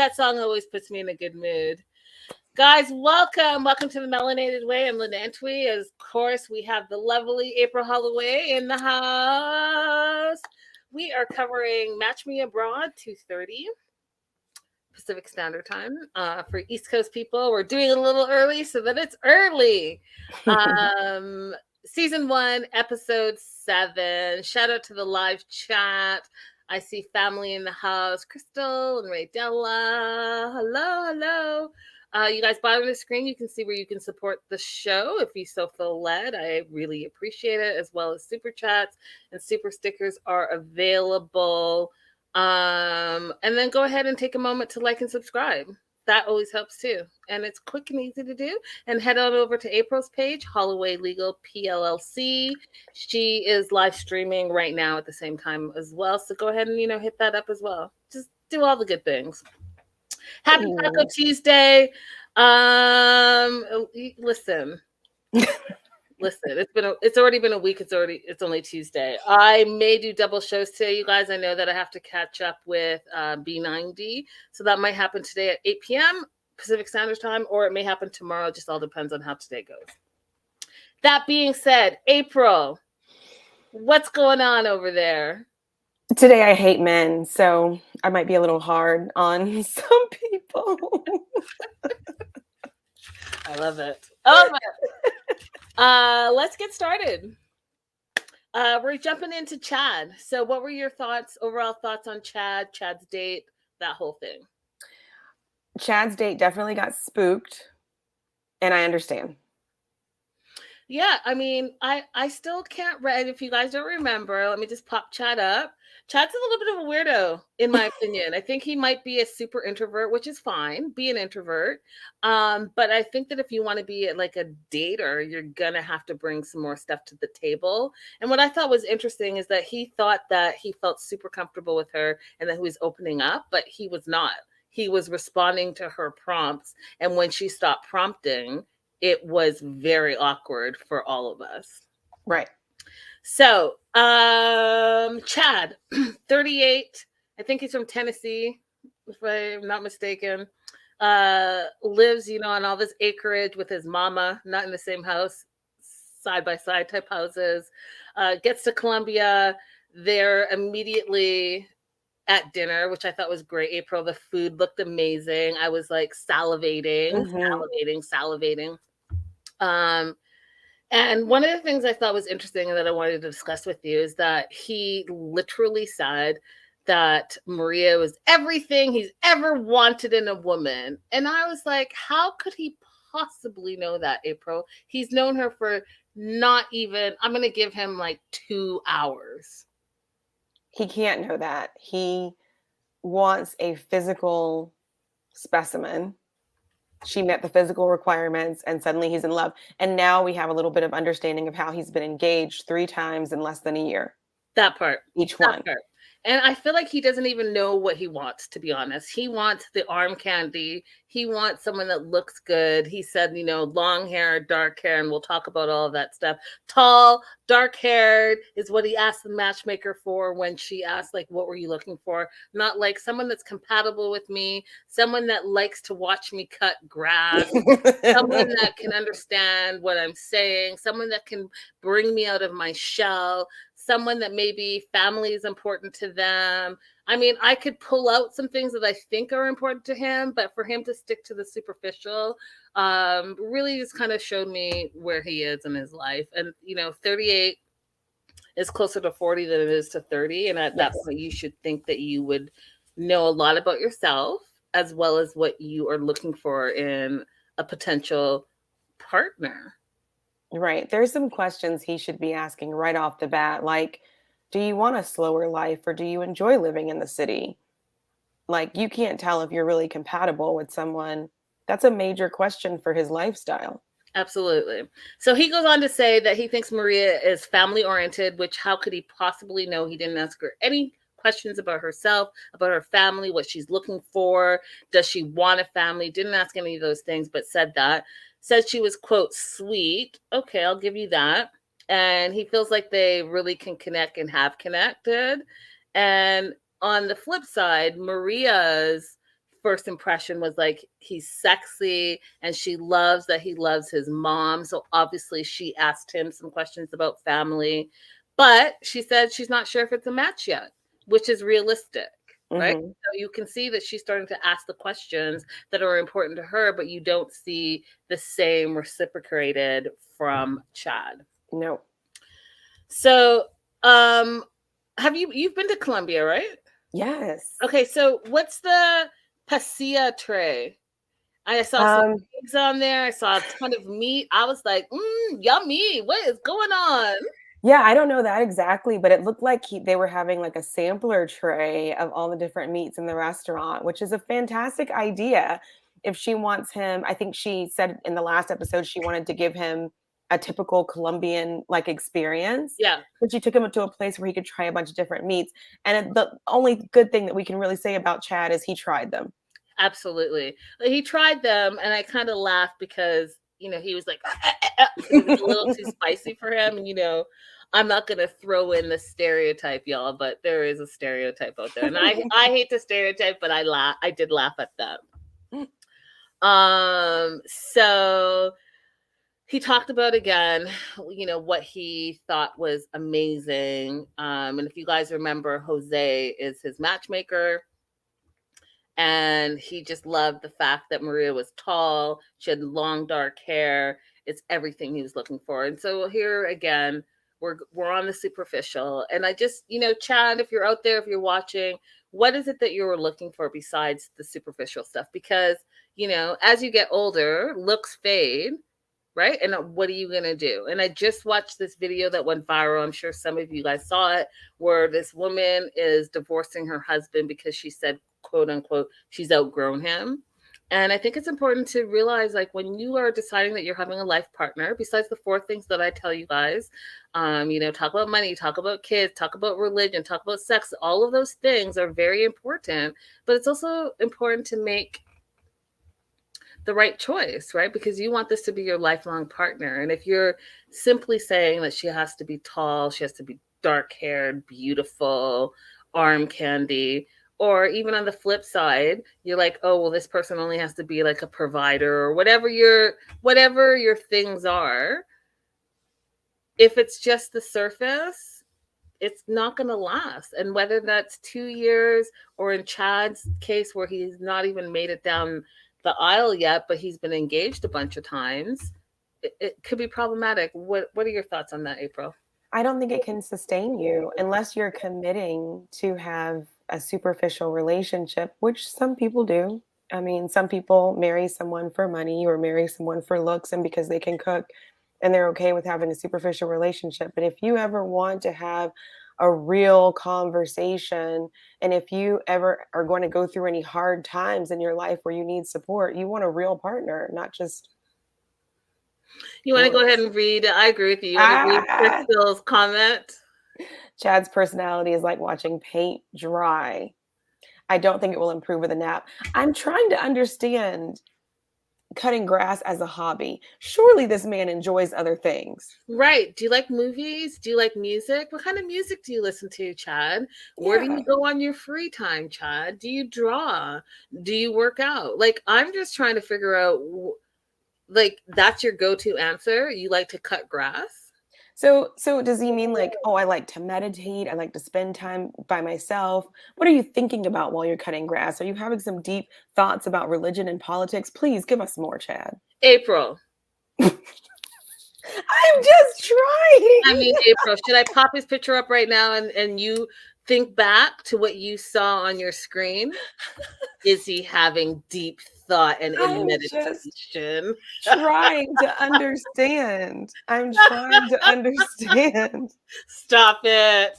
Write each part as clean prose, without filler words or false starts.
That song always puts me in a good mood. Guys, welcome. Welcome to the Melanated Way. I'm Linda Antwi. Of course, we have the lovely April Holloway in the house. We are covering Match Me Abroad 2:30 Pacific Standard Time. For East Coast people, we're doing it a little early so that it's early. Season 1, episode 7. Shout out to the live chat. I see family in the house. Crystal and Ray Della. Hello. You guys, bottom of the screen, you can see where you can support the show if you so feel led. I really appreciate it, as well as super chats and super stickers are available. And then go ahead and take a moment to like and subscribe. That always helps too. And it's quick and easy to do. And head on over to April's page, Holloway Legal PLLC. She is live streaming right now at the same time as well. So go ahead and, hit that up as well. Just do all the good things. Happy Taco Tuesday. Listen, it's already been a week. It's only Tuesday. I may do double shows today, you guys. I know that I have to catch up with B90. So that might happen today at 8 p.m. Pacific Standard Time, or it may happen tomorrow. It just all depends on how today goes. That being said, April, what's going on over there? Today I hate men, so I might be a little hard on some people. I love it. Oh my. Let's get started. We're jumping into Chad. So what were your overall thoughts on Chad's date, that whole thing? Chad's date definitely got spooked, and I understand. Yeah, I mean, I still can't read. If you guys don't remember, let me just pop Chad up. Chad's a little bit of a weirdo, in my opinion. I think he might be a super introvert, which is fine. Be an introvert. But I think that if you want to be like a dater, you're going to have to bring some more stuff to the table. And what I thought was interesting is that he thought that he felt super comfortable with her and that he was opening up, but he was not. He was responding to her prompts. And when she stopped prompting, it was very awkward for all of us. Right. So, Chad, 38, I think he's from Tennessee, if I'm not mistaken, lives, on all this acreage with his mama, not in the same house, side-by-side type houses, gets to Columbia. They're immediately at dinner, which I thought was great. April, the food looked amazing. I was like salivating. And one of the things I thought was interesting and that I wanted to discuss with you is that he literally said that Maria was everything he's ever wanted in a woman. And I was like, how could he possibly know that, April? He's known her for not even, I'm going to give him like 2 hours. He can't know that. He wants a physical specimen. She met the physical requirements and suddenly he's in love. And now we have a little bit of understanding of how he's been engaged 3 times in less than a year. That part. Each one. And I feel like he doesn't even know what he wants, to be honest. He wants the arm candy. He wants someone that looks good. He said, long hair, dark hair, and we'll talk about all of that stuff. Tall, dark-haired is what he asked the matchmaker for when she asked, like, what were you looking for? Not like someone that's compatible with me, someone that likes to watch me cut grass, someone that can understand what I'm saying, someone that can bring me out of my shell, someone that maybe family is important to them. I mean, I could pull out some things that I think are important to him, but for him to stick to the superficial really just kind of showed me where he is in his life. And, 38 is closer to 40 than it is to 30. And at that point, you should think that you would know a lot about yourself as well as what you are looking for in a potential partner. Right. There's some questions he should be asking right off the bat. Like, do you want a slower life or do you enjoy living in the city? Like, you can't tell if you're really compatible with someone. That's a major question for his lifestyle. Absolutely. So he goes on to say that he thinks Maria is family oriented, which how could he possibly know? He didn't ask her any questions about herself, about her family, what she's looking for. Does she want a family? Didn't ask any of those things, but said that. Said she was, quote, sweet. Okay, I'll give you that. And he feels like they really can connect and have connected. And on the flip side, Maria's first impression was like, he's sexy, and she loves that he loves his mom. So obviously she asked him some questions about family, but she said she's not sure if it's a match yet, which is realistic, right? Mm-hmm. So you can see that she's starting to ask the questions that are important to her, but you don't see the same reciprocated from Chad. No. So, you've been to Colombia, right? Yes. Okay, so what's the pasilla tray? I saw some eggs on there. I saw a ton of meat. I was like, yummy. What is going on? Yeah, I don't know that exactly, but it looked like they were having like a sampler tray of all the different meats in the restaurant, which is a fantastic idea. If she wants him, I think she said in the last episode she wanted to give him a typical Colombian like experience. Yeah. But she took him to a place where he could try a bunch of different meats. And the only good thing that we can really say about Chad is he tried them. Absolutely. He tried them, and I kind of laughed because, he was like, it was a little too spicy for him. And, I'm not going to throw in the stereotype, y'all, but there is a stereotype out there. And I hate the stereotype, but I did laugh at that. So he talked about, again, what he thought was amazing. And if you guys remember, Jose is his matchmaker. And he just loved the fact that Maria was tall. She had long, dark hair. It's everything he was looking for. And so here again, we're on the superficial. And I just, Chad, if you're out there, if you're watching, what is it that you were looking for besides the superficial stuff? Because, as you get older, looks fade, right? And what are you going to do? And I just watched this video that went viral. I'm sure some of you guys saw it, where this woman is divorcing her husband because she said, quote unquote, she's outgrown him. And I think it's important to realize, like, when you are deciding that you're having a life partner, besides the 4 things that I tell you guys, talk about money, talk about kids, talk about religion, talk about sex, all of those things are very important, but it's also important to make the right choice, right? Because you want this to be your lifelong partner. And if you're simply saying that she has to be tall, she has to be dark haired, beautiful, arm candy, or even on the flip side, you're like, oh, well, this person only has to be like a provider, or whatever your things are. If it's just the surface, it's not going to last. And whether that's 2 years, or in Chad's case, where he's not even made it down the aisle yet, but he's been engaged a bunch of times, it could be problematic. What are your thoughts on that, April? I don't think it can sustain you unless you're committing to have a superficial relationship, which some people do. I mean, some people marry someone for money or marry someone for looks and because they can cook, and they're okay with having a superficial relationship. But if you ever want to have a real conversation, and if you ever are going to go through any hard times in your life where you need support, you want a real partner, not just... You want to go ahead and read? I agree with you. You want to read Crystal's comment? Chad's personality is like watching paint dry. I don't think it will improve with a nap. I'm trying to understand cutting grass as a hobby. Surely this man enjoys other things. Right. Do you like movies? Do you like music? What kind of music do you listen to, Chad? Where do you go on your free time, Chad? Do you draw? Do you work out? Like, I'm just trying to figure out, like, that's your go-to answer? You like to cut grass? So does he mean like, oh, I like to meditate, I like to spend time by myself? What are you thinking about while you're cutting grass? Are you having some deep thoughts about religion and politics? Please give us more, Chad. April. I'm just trying. I mean, April, should I pop his picture up right now and you think back to what you saw on your screen? Is he having deep thought and in meditation? Trying to understand. I'm trying to understand. Stop it.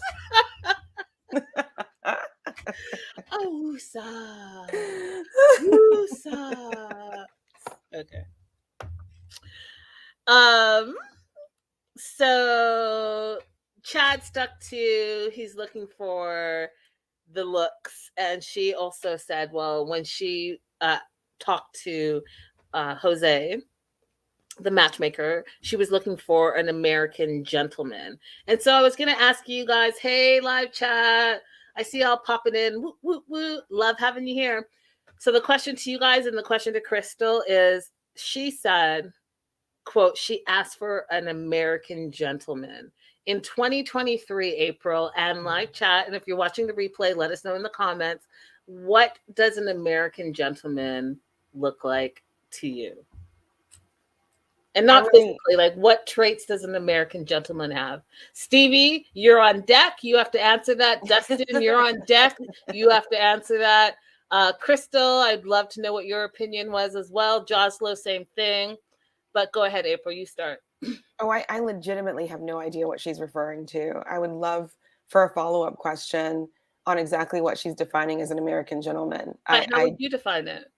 Oh, Woosah. Woosah. Okay. So Chad stuck to, he's looking for the looks, and she also said, well, when she talked to Jose, the matchmaker, she was looking for an American gentleman. And so I was going to ask you guys, hey, live chat, I see y'all popping in. Woo, woo, woo. Love having you here. So the question to you guys and the question to Crystal is, she said, quote, she asked for an American gentleman. In 2023, April, and live chat, and if you're watching the replay, let us know in the comments, what does an American gentleman look like to you? And not physically, like what traits does an American gentleman have? Stevie, you're on deck. You have to answer that. Dustin, you're on deck. You have to answer that. Crystal, I'd love to know what your opinion was as well. Joslo, same thing. But go ahead, April, you start. Oh, I legitimately have no idea what she's referring to. I would love for a follow-up question on exactly what she's defining as an American gentleman. How would you define it?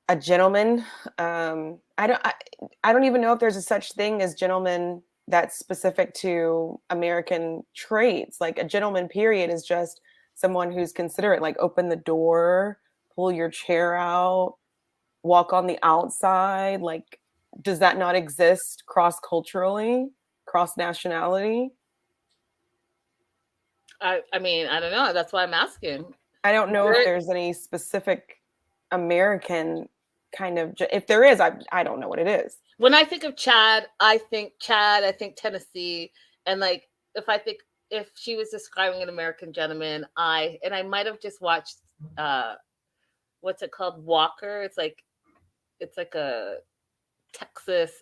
A gentleman. I don't even know if there's a such thing as gentleman that's specific to American traits. Like a gentleman, period, is just someone who's considerate. Like open the door, pull your chair out, walk on the outside. Like, does that not exist cross-culturally, cross-nationality? I mean, I don't know. That's why I'm asking. I don't know if there's any specific American kind of, if there is, I don't know what it is. When I think of Chad, I think Tennessee. And like, if she was describing an American gentleman, I might have just watched, what's it called? Walker. It's like a Texas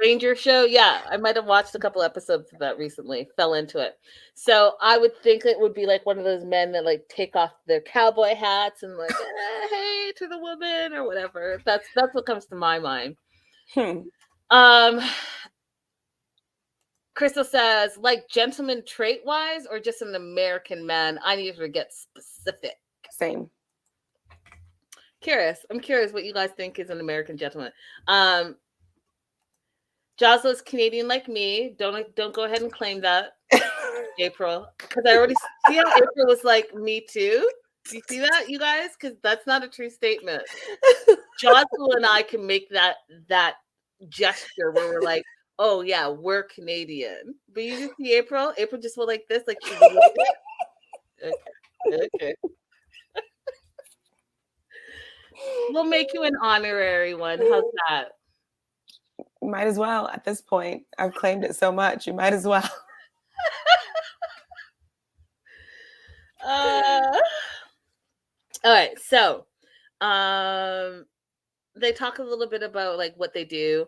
Ranger show. Yeah, I might have watched a couple episodes of that recently. Fell into it. So I would think it would be like one of those men that like take off their cowboy hats and like, hey to the woman or whatever. That's what comes to my mind. Crystal says, like gentleman trait wise or just an American man? I need to get specific. Same. I'm curious what you guys think is an American gentleman. Joslo's Canadian like me. Don't go ahead and claim that, April, because I already see how April was like me too. Do you see that, you guys? Because that's not a true statement. Joslo and I can make that gesture where we're like, oh yeah, we're Canadian. But you just see April. April just went like this, like she was okay. We'll make you an honorary one. How's that? Might as well at this point. I've claimed it so much. You might as well. All right. So they talk a little bit about like what they do.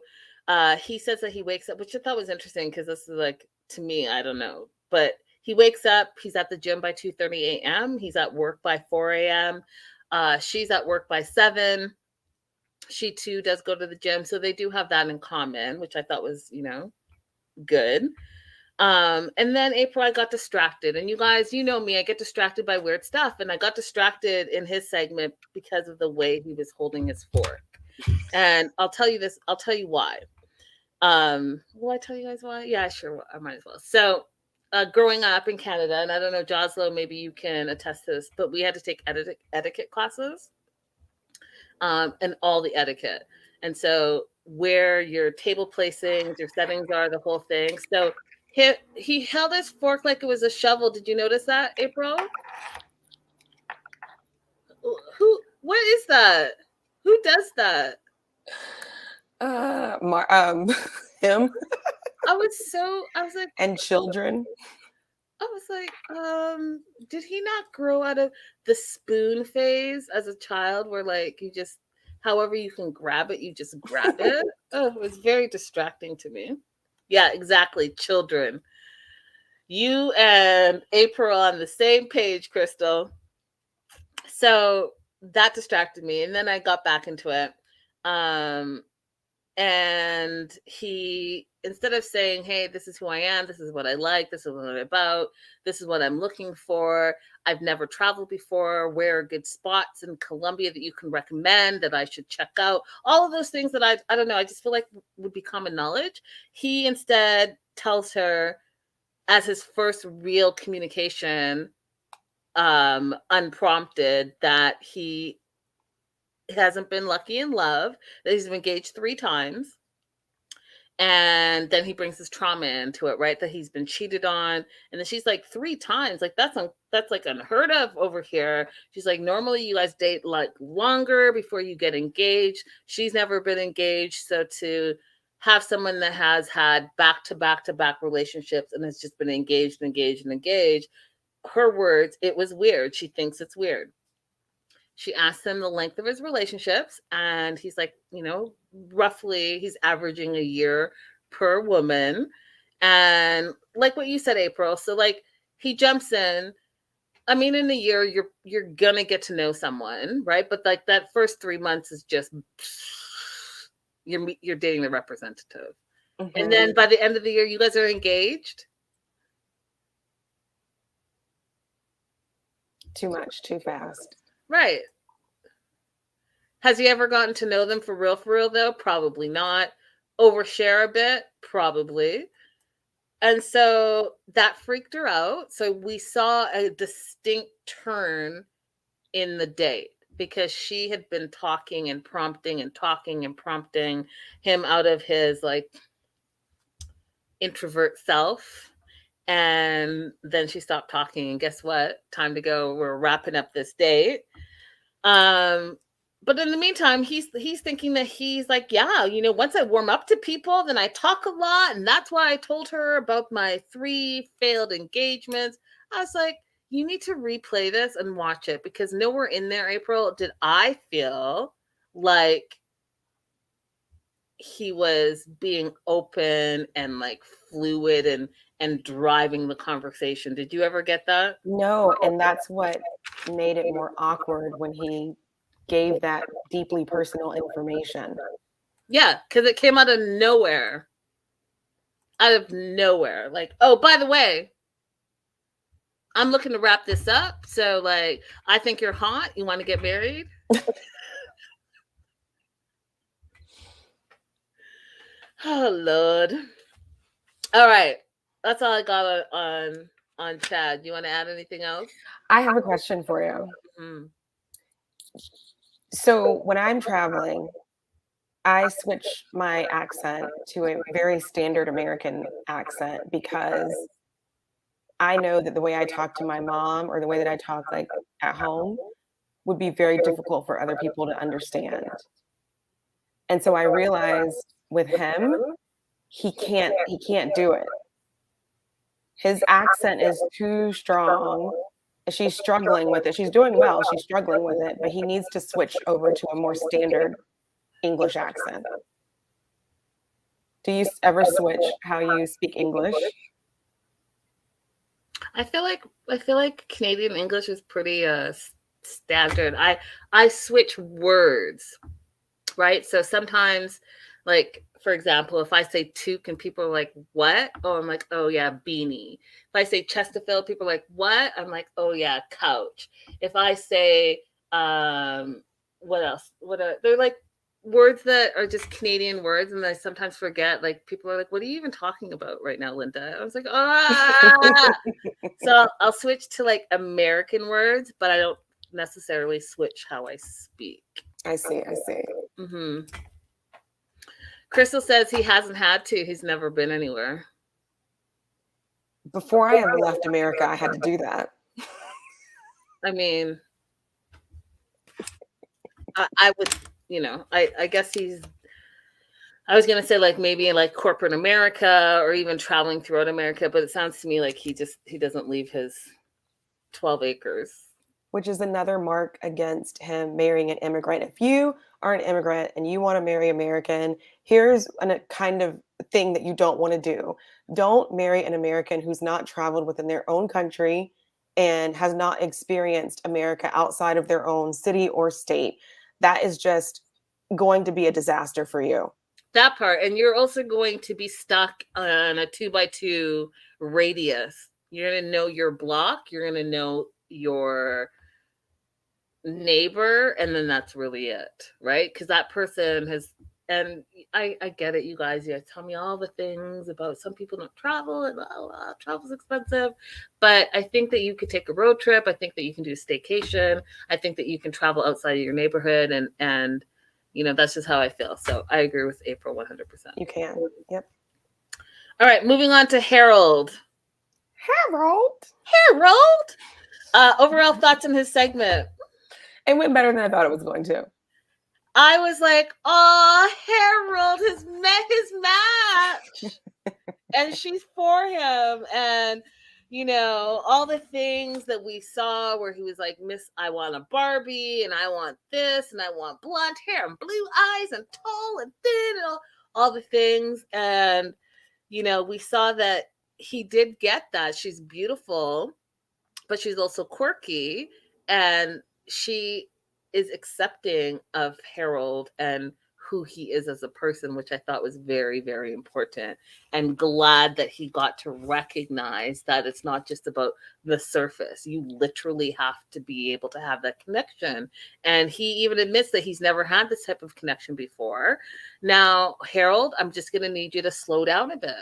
He says that he wakes up, which I thought was interesting because this is like, to me, I don't know. But he wakes up, he's at the gym by 2:30 a.m. He's at work by 4 a.m. She's at work by 7. She too does go to the gym. So they do have that in common, which I thought was, good. And then April, I got distracted. And you guys, you know me, I get distracted by weird stuff. And I got distracted in his segment because of the way he was holding his fork. And I'll tell you why. Will I tell you guys why? Yeah, sure. I might as well. So growing up in Canada, and I don't know, Joslo, maybe you can attest to this, but we had to take etiquette classes. And all the etiquette. And so where your table placings, your settings are, the whole thing. So he held his fork like it was a shovel. Did you notice that, April? What is that? Who does that? Him. I was like, and children. I was like, did he not grow out of the spoon phase as a child where like you just, however you can grab it, you just grab it? Oh, it was very distracting to me. Yeah, exactly. Children. You and April on the same page, Crystal. So that distracted me. And then I got back into it. And he, instead of saying, hey, this is who I am, this is what I like, this is what I'm about, this is what I'm looking for, I've never traveled before, where are good spots in Colombia that you can recommend that I should check out, all of those things that I don't know, I just feel like would be common knowledge. He instead tells her, as his first real communication, unprompted, that he hasn't been lucky in love, that he's been engaged 3 times, And then he brings his trauma into it, right? That he's been cheated on. And then she's like, 3 times. Like, that's like unheard of over here. She's like, normally you guys date like longer before you get engaged. She's never been engaged. So to have someone that has had back to back to back relationships and has just been engaged, her words, it was weird. She thinks it's weird. She asked him the length of his relationships, and he's like, roughly he's averaging a year per woman. And like what you said, April, so like he jumps in. I mean, in a year, you're gonna get to know someone, right? But like that first 3 months is just you're dating the representative. Mm-hmm. And then by the end of the year, you guys are engaged. Too much, too fast. Right. Has he ever gotten to know them for real, though? Probably not. Overshare a bit? Probably. And so that freaked her out. So we saw a distinct turn in the date because she had been talking and prompting him out of his like introvert self. And then she stopped talking, and guess what? Time to go. We're wrapping up this date. But in the meantime, he's thinking that he's like, yeah, once I warm up to people, then I talk a lot. And that's why I told her about my 3 failed engagements. I was like, you need to replay this and watch it, because nowhere in there, April, did I feel like he was being open and like fluid and driving the conversation. Did you ever get that? No, and that's what made it more awkward when he gave that deeply personal information. Yeah, because it came out of nowhere. Like, oh, by the way, I'm looking to wrap this up. So, like, I think you're hot. You want to get married? Oh, Lord. All right. That's all I got on Chad. You want to add anything else? I have a question for you. Mm-hmm. So when I'm traveling, I switch my accent to a very standard American accent because I know that the way I talk to my mom or the way that I talk like at home would be very difficult for other people to understand. And so I realized with him, he can't do it. His accent is too strong. She's struggling with it. She's doing well. She's struggling with it, but he needs to switch over to a more standard English accent. Do you ever switch how you speak English? I feel like Canadian English is pretty standard. I switch words, right? So sometimes, like, for example, if I say toque and people are like, what? Oh, I'm like, oh yeah, beanie. If I say Chesterfield, people are like, what? I'm like, oh yeah, couch. If I say, what else? They're like words that are just Canadian words, and I sometimes forget. Like, people are like, what are you even talking about right now, Linda? I was like, So I'll switch to like American words, but I don't necessarily switch how I speak. I see. Mm-hmm. Crystal says he hasn't had to. He's never been anywhere. Before I ever left America, I had to do that. I mean, I would, I guess I was going to say like maybe like corporate America or even traveling throughout America, but it sounds to me like he doesn't leave his 12 acres. Which is another mark against him marrying an immigrant. If you are an immigrant and you want to marry American, here's a kind of thing that you don't want to do. Don't marry an American who's not traveled within their own country and has not experienced America outside of their own city or state. That is just going to be a disaster for you. That part. And you're also going to be stuck on a 2x2 radius. You're going to know your block. You're going to know your neighbor, and then that's really it, right? Because that person has, and I get it, you guys. You guys tell me all the things about some people don't travel and travel's expensive, but I think that you could take a road trip. I think that you can do a staycation. I think that you can travel outside of your neighborhood and That's just how I feel. So I agree with April 100%. You can. Yep. All right, moving on to Harold. Harold. Overall thoughts on his segment. It went better than I thought it was going to. I was like, oh, Harold has met his match. And she's for him. And, all the things that we saw where he was like, Miss, I want a Barbie, and I want this, and I want blonde hair and blue eyes and tall and thin, and all the things. And, we saw that he did get that. She's beautiful, but she's also quirky, and she is accepting of Harold and who he is as a person, which I thought was very, very important, and glad that he got to recognize that it's not just about the surface. You literally have to be able to have that connection. And he even admits that he's never had this type of connection before. Now, Harold, I'm just going to need you to slow down a bit.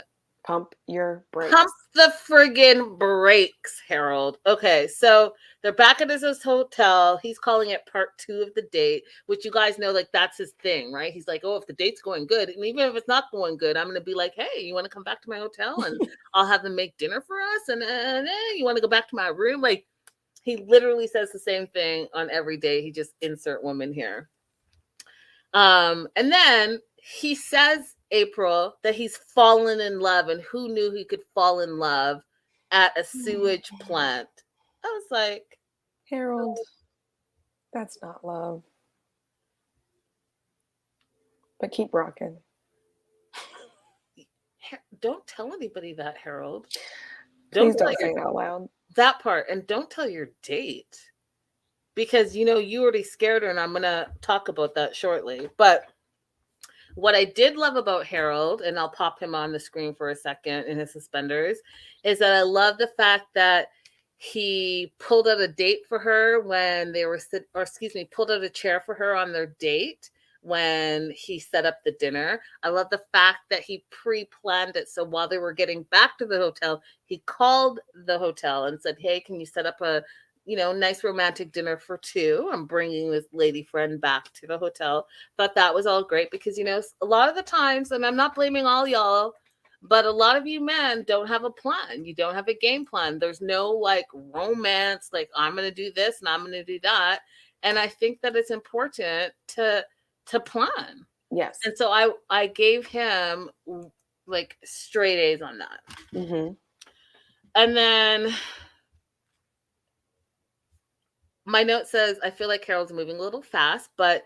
Pump your brakes. Pump the friggin' brakes, Harold. Okay, so they're back at his hotel. He's calling it part 2 of the date, which you guys know, like, that's his thing, right? He's like, oh, if the date's going good, and even if it's not going good, I'm going to be like, hey, you want to come back to my hotel? And I'll have them make dinner for us? And you want to go back to my room? Like, he literally says the same thing on every day. He just insert woman here. And then he says, April, that he's fallen in love, and who knew he could fall in love at a sewage plant? I was like, Harold, that's not love. But keep rocking. Don't tell anybody that, Harold. Please don't say it out loud. That part, and don't tell your date, because you already scared her, and I'm gonna talk about that shortly. But what I did love about Harold, and I'll pop him on the screen for a second in his suspenders, is that I love the fact that he pulled out a date for her when they were pulled out a chair for her on their date when he set up the dinner. I love the fact that he pre-planned it. So while they were getting back to the hotel, he called the hotel and said, hey, can you set up a nice romantic dinner for 2? I'm bringing this lady friend back to the hotel. Thought that was all great because, a lot of the times, and I'm not blaming all y'all, but a lot of you men don't have a plan. You don't have a game plan. There's no like romance, like I'm going to do this and I'm going to do that. And I think that it's important to plan. Yes. And so I gave him like straight A's on that. Mm-hmm. And then my note says, I feel like Harold's moving a little fast, but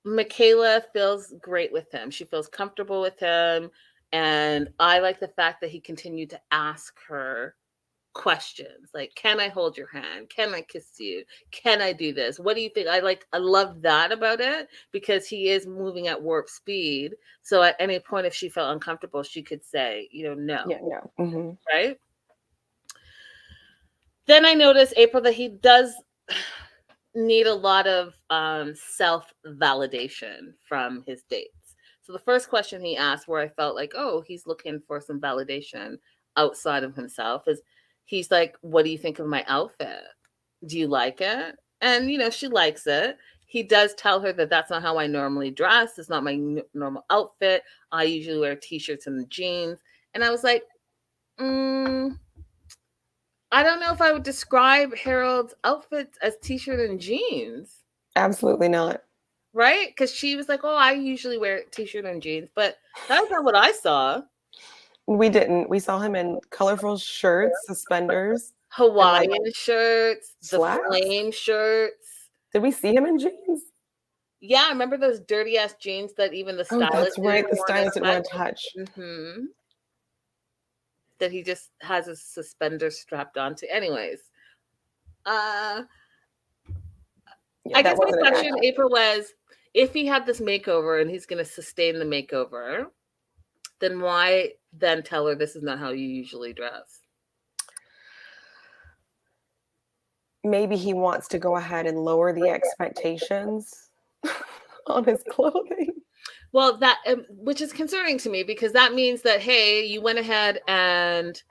Michaela feels great with him. She feels comfortable with him. And I like the fact that he continued to ask her questions like, can I hold your hand? Can I kiss you? Can I do this? What do you think? I love that about it because he is moving at warp speed. So at any point, if she felt uncomfortable, she could say, no. Yeah, no. Mm-hmm. Right? Then I noticed, April, that he does need a lot of self-validation from his dates. So the first question he asked, where I felt like, oh, he's looking for some validation outside of himself, is he's like, what do you think of my outfit? Do you like it? And, she likes it. He does tell her that that's not how I normally dress. It's not my normal outfit. I usually wear t-shirts and jeans. And I was like, I don't know if I would describe Harold's outfits as t-shirt and jeans. Absolutely not. Right? Because she was like, oh, I usually wear t-shirt and jeans. But that's not what I saw. We didn't. We saw him in colorful shirts, suspenders. Hawaiian shirts, slacks? The flame shirts. Did we see him in jeans? Yeah, I remember those dirty-ass jeans that even the stylist... Oh, that's right. The stylist didn't want to touch. Mm-hmm. That he just has his suspenders strapped onto. Anyways. I guess my question, April, was if he had this makeover and he's going to sustain the makeover, then why then tell her this is not how you usually dress? Maybe he wants to go ahead and lower the expectations on his clothing. Well, that, which is concerning to me because that means that, hey, you went ahead and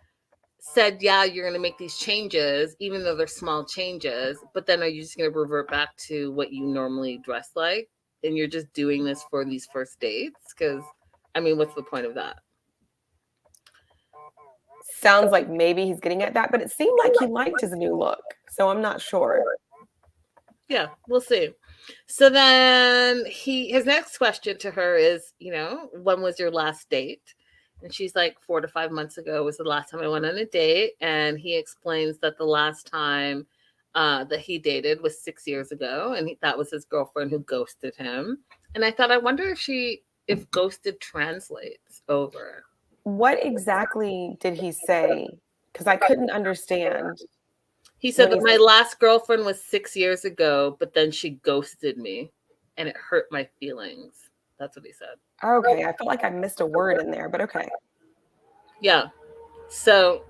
said, yeah, you're going to make these changes, even though they're small changes, but then are you just going to revert back to what you normally dress like? and you're just doing this for these first dates? Because, I mean, what's the point of that? Sounds like maybe he's getting at that, but it seemed like he liked his new look. So I'm not sure. Yeah, we'll see. So then his next question to her is, when was your last date? And she's like, 4 to 5 months ago was the last time I went on a date. And he explains that the last time that he dated was 6 years ago, and that was his girlfriend who ghosted him. And I thought, I wonder if ghosted translates over. What exactly did he say? Because I couldn't understand. He said that my last girlfriend was 6 years ago, but then she ghosted me, and it hurt my feelings. That's what he said. Okay, I felt like I missed a word in there, but okay. Yeah. So,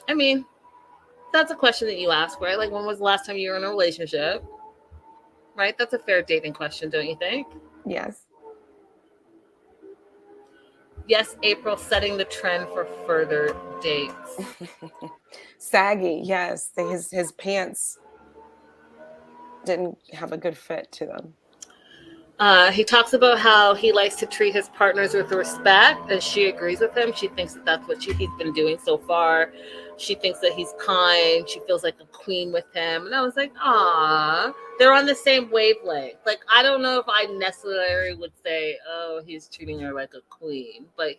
I mean, that's a question that you ask, right? Like, when was the last time you were in a relationship? Right? That's a fair dating question, don't you think? Yes. Yes, April, setting the trend for further dates. Saggy, yes. His pants didn't have a good fit to them. He talks about how he likes to treat his partners with respect, and she agrees with him. She thinks that that's what he's been doing so far. She thinks that he's kind. She feels like a queen with him. And I was like, "Aw, they're on the same wavelength." Like, I don't know if I necessarily would say, "Oh, he's treating her like a queen," but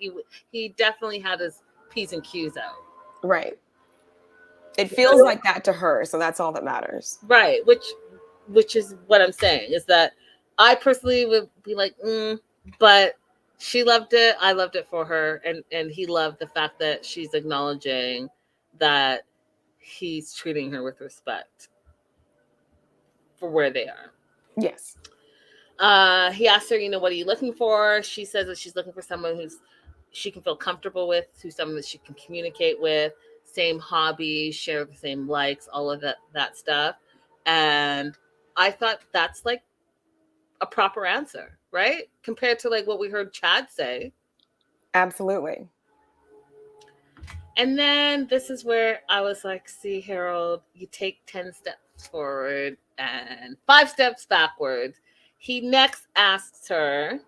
he definitely had his P's and Q's out. Right. It feels like that to her, so that's all that matters. Right, which is what I'm saying, is that I personally would be like, but she loved it. I loved it for her. And he loved the fact that she's acknowledging that he's treating her with respect for where they are. Yes. He asked her, what are you looking for? She says that she's looking for someone she can feel comfortable with, who's someone that she can communicate with, same hobbies, share the same likes, all of that stuff. And I thought that's like a proper answer, right? Compared to like what we heard Chad say. Absolutely. And then this is where I was like, see, Harold, you take 10 steps forward and 5 steps backwards. He next asks her,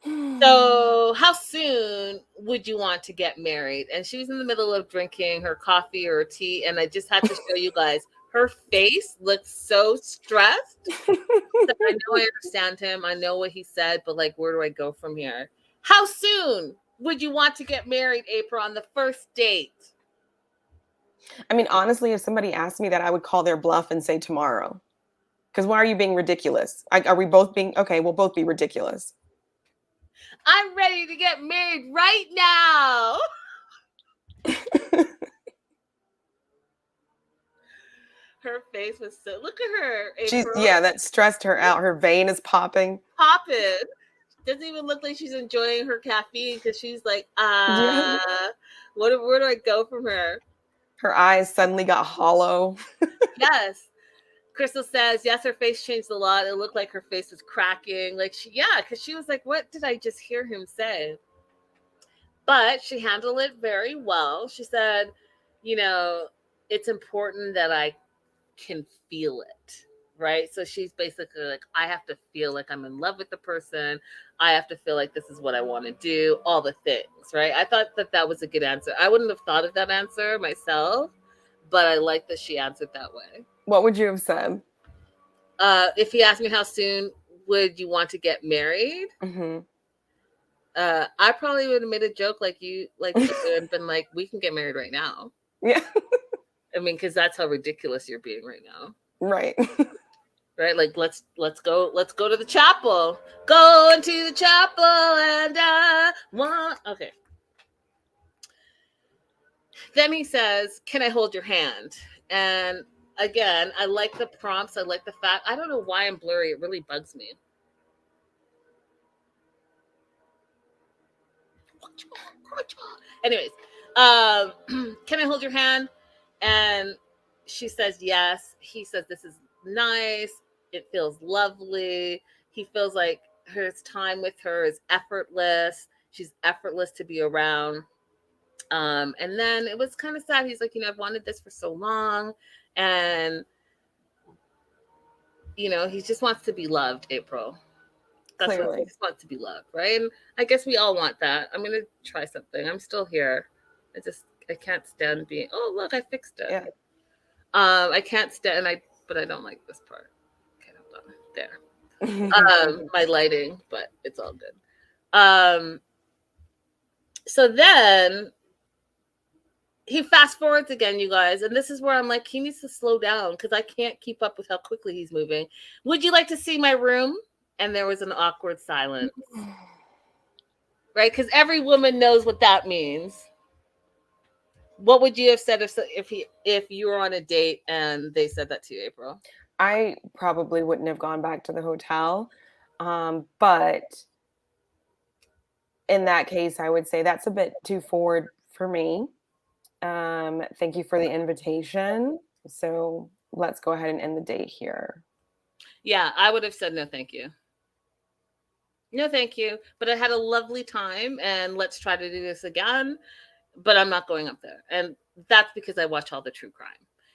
so how soon would you want to get married? And she was in the middle of drinking her coffee or tea. And I just had to show you guys, her face looks so stressed. So I know I understand him. I know what he said, but like, where do I go from here? How soon would you want to get married, April, on the first date? I mean, honestly, if somebody asked me that, I would call their bluff and say tomorrow. Because why are you being ridiculous? Are we both being, okay, we'll both be ridiculous. I'm ready to get married right now. Her face was so, look at her, April. That stressed her out. Her vein is popping. Doesn't even look like she's enjoying her caffeine, because she's like, Yeah. where do I go from her? Her eyes suddenly got hollow. Yes. Crystal says, yes, her face changed a lot. It looked like her face was cracking. Like, because she was like, what did I just hear him say? But she handled it very well. She said, it's important that I can feel it, right? So she's basically like, I have to feel like I'm in love with the person. I have to feel like this is what I want to do, all the things, right? I thought that was a good answer. I wouldn't have thought of that answer myself, but I like that she answered that way. What would you have said? If he asked me how soon would you want to get married, mm-hmm. I probably would have made a joke like you, and been like, we can get married right now. Yeah. I mean, because that's how ridiculous you're being right now. Right. Right? Like, let's go to the chapel. Go into the chapel and okay. Then he says, can I hold your hand? And again, I like the prompts. I like the fact, I don't know why I'm blurry. It really bugs me. Anyways, can I hold your hand? And she says yes. He says, this is nice. It feels lovely. He feels like his time with her is effortless. She's effortless to be around. And then it was kind of sad. He's like, I've wanted this for so long. And he just wants to be loved, April. That's what he Clearly. just wants to be loved, right? And I guess we all want that. I'm gonna try something. I'm still here. I can't stand being. Oh look, I fixed it. Yeah. I can't stand. But I don't like this part. Okay, hold on. There. My lighting, but it's all good. So then he fast forwards again, you guys, and this is where I'm like, he needs to slow down because I can't keep up with how quickly he's moving. Would you like to see my room? And there was an awkward silence, right? Because every woman knows what that means. What would you have said if you were on a date and they said that to you, April? I probably wouldn't have gone back to the hotel, but in that case, I would say that's a bit too forward for me. Thank you for the invitation. So let's go ahead and end the date here. Yeah, I would have said no, thank you. No, thank you. But I had a lovely time, and let's try to do this again. But I'm not going up there, and that's because I watch all the true crime.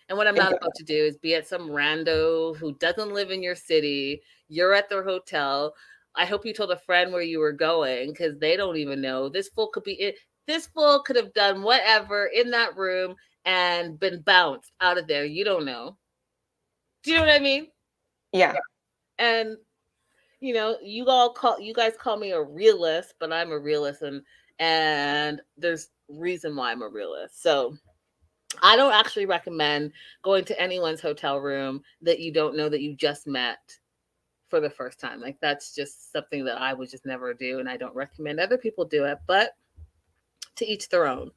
And what I'm not about to do is be at some rando who doesn't live in your city. You're at their hotel. I hope you told a friend where you were going because they don't even know. This fool could have done whatever in that room and been bounced out of there. You don't know. Do you know what I mean? Yeah. And you guys call me a realist, but I'm a realist, and there's reason why I'm a realist. So I don't actually recommend going to anyone's hotel room that you don't know that you just met for the first time. Like that's just something that I would just never do, and I don't recommend other people do it, but to each their own.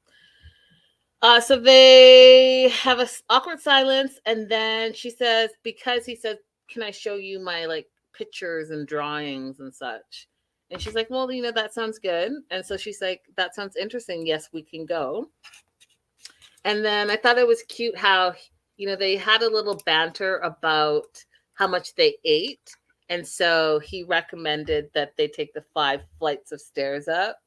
So they have a awkward silence, and then she says, because he says, "Can I show you my like pictures and drawings and such?" And she's like, "Well, that sounds good." And so she's like, "That sounds interesting. Yes, we can go." And then I thought it was cute how, they had a little banter about how much they ate. And so he recommended that they take the 5 flights of stairs up.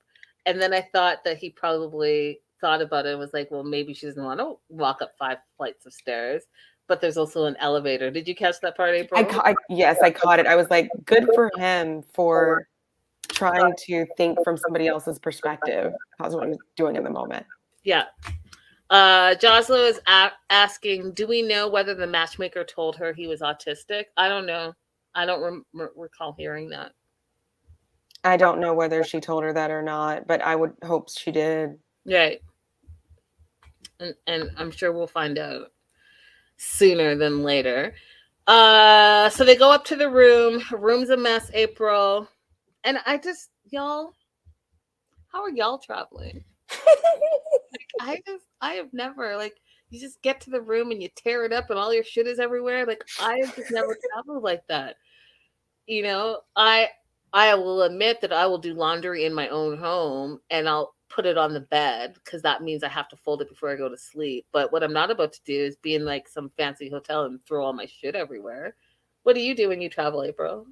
And then I thought that he probably thought about it and was like, well, maybe she doesn't want to walk up 5 flights of stairs, but there's also an elevator. Did you catch that part, April? Yes, I caught it. I was like, good for him for trying to think from somebody else's perspective. That's what I'm doing in the moment. Yeah. Joslo is asking, do we know whether the matchmaker told her he was autistic? I don't know. I don't recall hearing that. I don't know whether she told her that or not, but I would hope she did. Right. And I'm sure we'll find out sooner than later. So they go up to the room. Room's a mess, April. And y'all, how are y'all traveling? I have never, you just get to the room and you tear it up and all your shit is everywhere. Like, I have just never traveled like that. I will admit that I will do laundry in my own home and I'll put it on the bed because that means I have to fold it before I go to sleep. But what I'm not about to do is be in like some fancy hotel and throw all my shit everywhere. What do you do when you travel, April?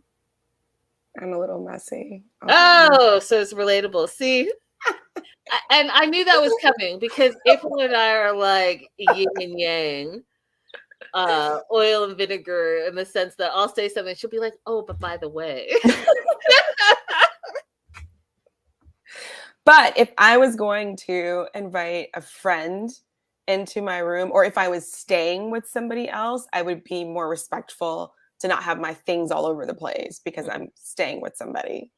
I'm a little messy. Oh, so it's relatable. See? And I knew that was coming because April and I are like yin and yang, oil and vinegar, in the sense that I'll say something, she'll be like, "Oh, but by the way." But if I was going to invite a friend into my room, or if I was staying with somebody else, I would be more respectful to not have my things all over the place because I'm staying with somebody.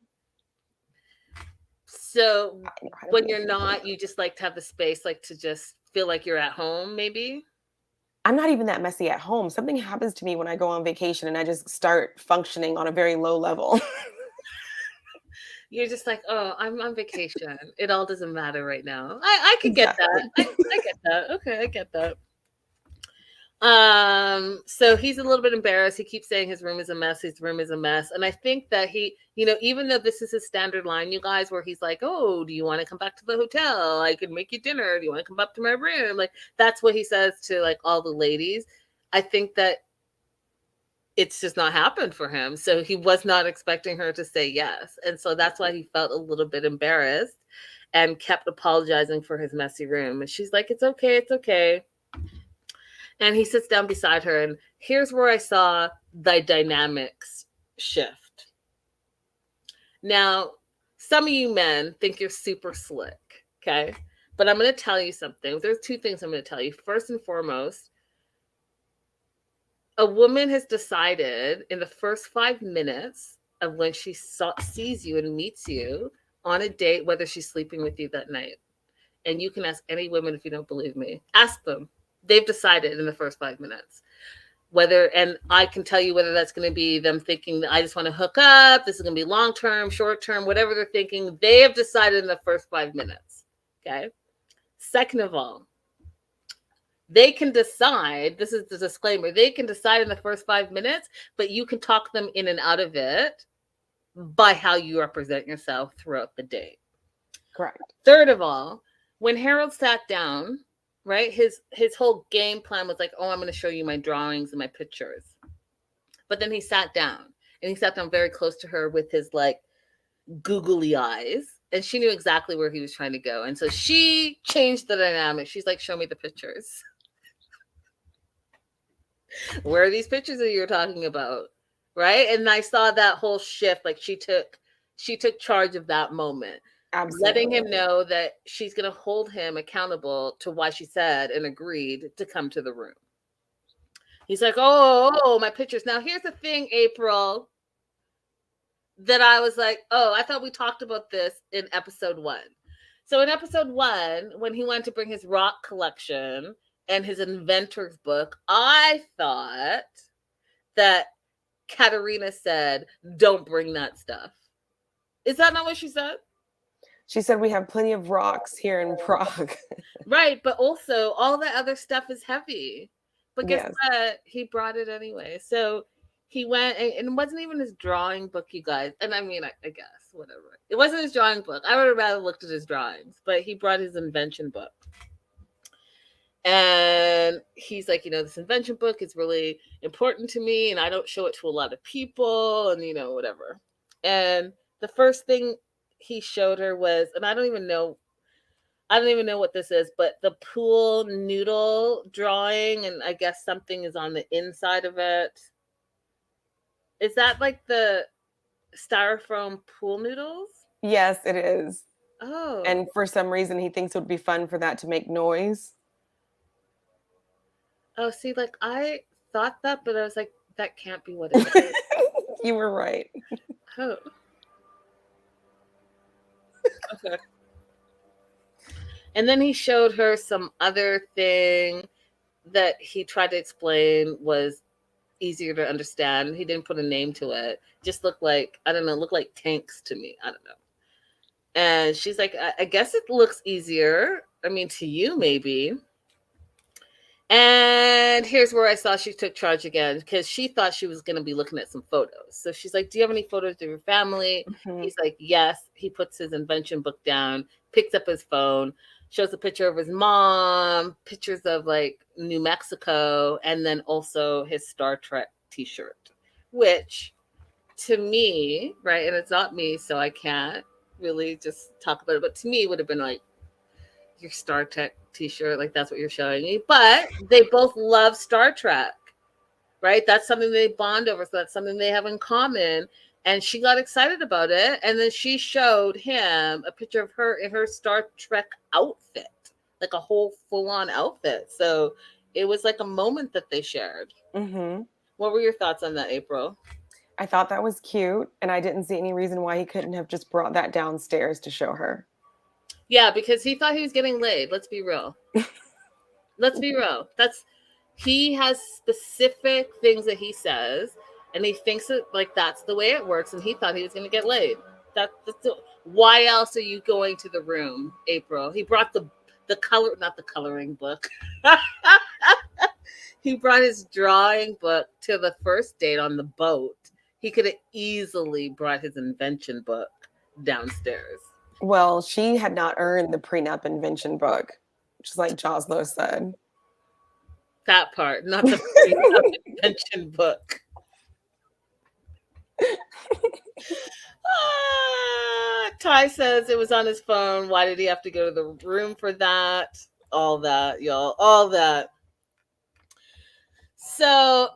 So when you're not, you just like to have the space, like to just feel like you're at home, maybe? I'm not even that messy at home. Something happens to me when I go on vacation and I just start functioning on a very low level. You're just like, oh, I'm on vacation. It all doesn't matter right now. I could get that. I get that. Okay, I get that. So he's a little bit embarrassed. He keeps saying his room is a mess. His room is a mess. And I think that he, even though this is his standard line, you guys, where he's like, oh, do you want to come back to the hotel? I could make you dinner. Do you want to come up to my room? Like, that's what he says to like all the ladies. I think that it's just not happened for him. So he was not expecting her to say yes. And so that's why he felt a little bit embarrassed and kept apologizing for his messy room. And she's like, it's okay. It's okay. And he sits down beside her, and here's where I saw the dynamics shift. Now, some of you men think you're super slick, okay? But I'm going to tell you something. There's two things I'm going to tell you. First and foremost, a woman has decided in the first 5 minutes of when she sees you and meets you on a date, whether she's sleeping with you that night. And you can ask any women if you don't believe me. Ask them. They've decided in the first 5 minutes. Whether, and I can tell you whether that's going to be them thinking that I just want to hook up, this is going to be long-term, short-term, whatever they're thinking, they have decided in the first 5 minutes. Okay. Second of all, they can decide, this is the disclaimer, they can decide in the first 5 minutes, but you can talk them in and out of it by how you represent yourself throughout the day. Correct. Third of all, when Harold sat down, right, his whole game plan was like, oh, I'm going to show you my drawings and my pictures. But then he sat down, and he sat down very close to her with his like googly eyes, and she knew exactly where he was trying to go. And so she changed the dynamic. She's like, show me the pictures. Where are these pictures that you're talking about? Right. And I saw that whole shift. Like she took charge of that moment. Absolutely. Letting him know that she's going to hold him accountable to why she said and agreed to come to the room. He's like, oh, my pictures. Now, here's the thing, April, that I was like, oh, I thought we talked about this in episode 1. So in episode 1, when he went to bring his rock collection and his inventor's book, I thought that Katerina said, don't bring that stuff. Is that not what she said? She said, we have plenty of rocks here in Prague. Right. But also all the other stuff is heavy. But guess what? He brought it anyway. So he went, and it wasn't even his drawing book, you guys. And I mean, I guess, whatever. It wasn't his drawing book. I would have rather looked at his drawings. But he brought his invention book. And he's like, this invention book is really important to me. And I don't show it to a lot of people. And, whatever. And the first thing he showed her was, and I don't even know what this is, but the pool noodle drawing, and I guess something is on the inside of it. Is that like the styrofoam pool noodles? Yes, it is. Oh. And for some reason, he thinks it would be fun for that to make noise. Oh, see, like I thought that, but I was like, that can't be what it is. You were right. Oh. Okay. And then he showed her some other thing that he tried to explain was easier to understand. He didn't put a name to it. Just looked like, I don't know, looked like tanks to me. I don't know. And she's like, I guess it looks easier. I mean, to you, maybe. And here's where I saw she took charge again, because she thought she was going to be looking at some photos. So she's like, do you have any photos of your family? Mm-hmm. He's like, yes. He puts his invention book down, picks up his phone, shows a picture of his mom, pictures of like New Mexico, and then also his Star Trek t-shirt, which to me, right, and it's not me, so I can't really just talk about it, but to me it would have been like, your Star Trek t-shirt, like that's what you're showing me. But they both love Star Trek, right? That's something they bond over, so that's something they have in common. And she got excited about it, and then she showed him a picture of her in her Star Trek outfit, like a whole full-on outfit. So it was like a moment that they shared. Mm-hmm. What were your thoughts on that, April? I thought that was cute, and I didn't see any reason why he couldn't have just brought that downstairs to show her. Yeah, because he thought he was getting laid. Let's be real. Let's be real. He has specific things that he says, and he thinks that like that's the way it works, and he thought he was going to get laid. Why else are you going to the room, April? He brought the not the coloring book. He brought his drawing book to the first date on the boat. He could have easily brought his invention book downstairs. Well, she had not earned the prenup invention book, just like Joslo said. That part, not the prenup invention book. Ty says it was on his phone. Why did he have to go to the room for that? All that, y'all. All that. So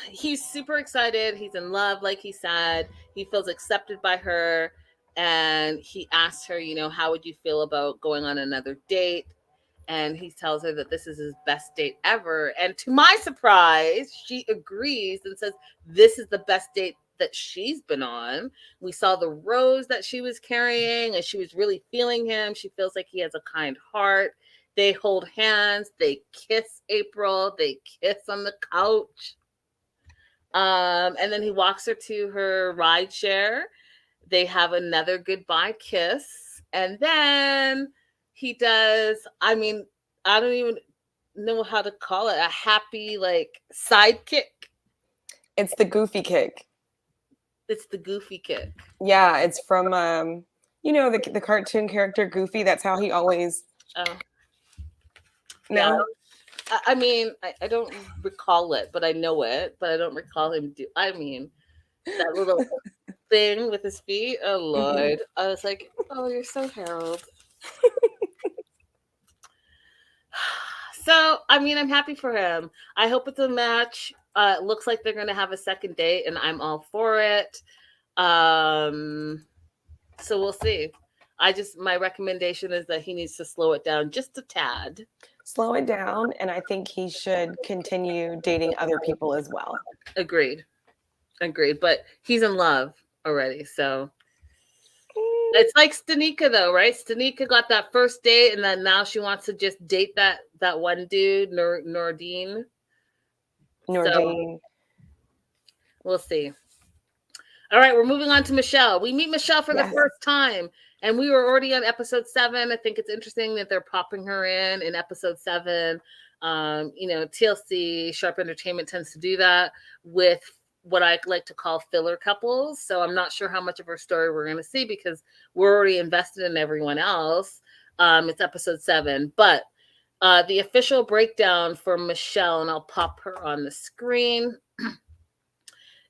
he's super excited. He's in love, like he said. He feels accepted by her. And he asks her, how would you feel about going on another date? And he tells her that this is his best date ever. And to my surprise, she agrees and says, this is the best date that she's been on. We saw the rose that she was carrying, and she was really feeling him. She feels like he has a kind heart. They hold hands. They kiss April. They kiss on the couch. And then he walks her to her ride share. They have another goodbye kiss. And then he does, I don't even know how to call it, a happy, like, sidekick. It's the goofy kick. It's the goofy kick. Yeah, it's from, the cartoon character Goofy. That's how he always... Oh. No? Yeah. I don't recall it, but I know it, but I don't recall him that little thing with his feet. Oh, Lord. Mm-hmm. I was like, oh, you're so Harold. So, I'm happy for him. I hope it's a match. It looks like they're going to have a second date, and I'm all for it. So we'll see. My recommendation is that he needs to slow it down just a tad. Slow it down, and I think he should continue dating other people as well. Agreed. But he's in love already, so it's like Stanika, though, right? Stanika got that first date, and then now she wants to just date that one dude, Nordine. So, we'll see. All right, we're moving on to Michelle. We meet Michelle for the first time, and we were already on episode 7. I think it's interesting that they're popping her in episode 7. TLC, Sharp Entertainment tends to do that with what I like to call filler couples. So I'm not sure how much of her story we're going to see because we're already invested in everyone else. It's episode 7, but the official breakdown for Michelle, and I'll pop her on the screen,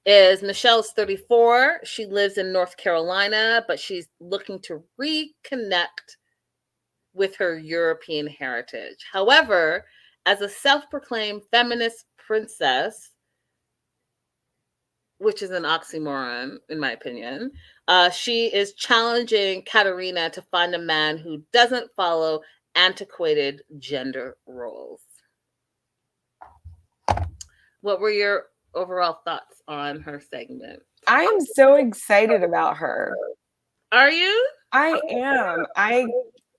is Michelle's 34. She lives in North Carolina, but she's looking to reconnect with her European heritage. However, as a self-proclaimed feminist princess, which is an oxymoron, in my opinion, she is challenging Katerina to find a man who doesn't follow antiquated gender roles. What were your overall thoughts on her segment? I am so excited about her. Are you? I am.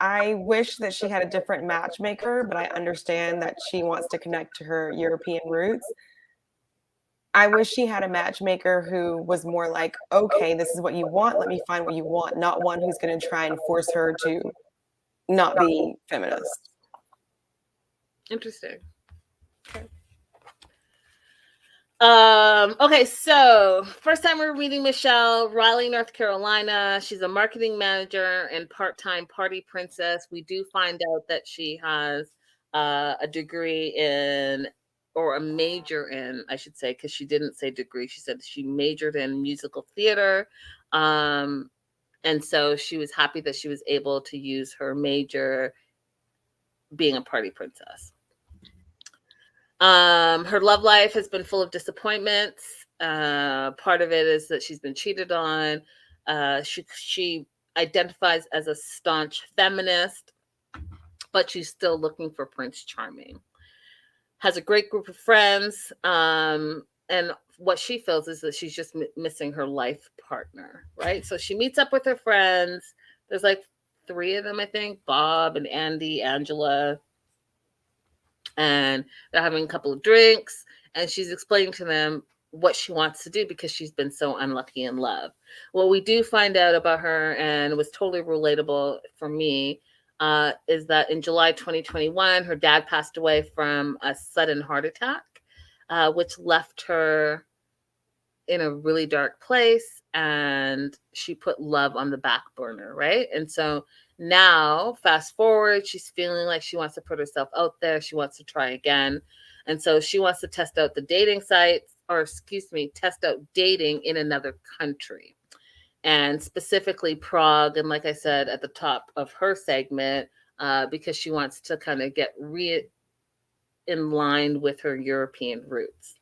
I wish that she had a different matchmaker, but I understand that she wants to connect to her European roots. I wish she had a matchmaker who was more like, okay, this is what you want. Let me find what you want. Not one who's going to try and force her to not be feminist. Interesting. Okay, so first time we're meeting Michelle, Raleigh, North Carolina. She's a marketing manager and part-time party princess. We do find out that she has a degree in, or a major in, I should say, because she didn't say degree. She said she majored in musical theater. And so she was happy that she was able to use her major being a party princess. Her love life has been full of disappointments. Part of it is that she's been cheated on. She identifies as a staunch feminist, but she's still looking for Prince Charming. Has a great group of friends. And what she feels is that she's just missing her life partner, right? So she meets up with her friends. There's like 3 of them, I think, Bob and Andy, Angela. And they're having a couple of drinks, and she's explaining to them what she wants to do because she's been so unlucky in love. What we do find out about her, and it was totally relatable for me, is that in July 2021, her dad passed away from a sudden heart attack, which left her in a really dark place, and she put love on the back burner, right? And so now, fast forward, she's feeling like she wants to put herself out there. She wants to try again. And so she wants to test out the dating sites, test out dating in another country, and specifically Prague. And like I said at the top of her segment, because she wants to kind of get in line with her European roots.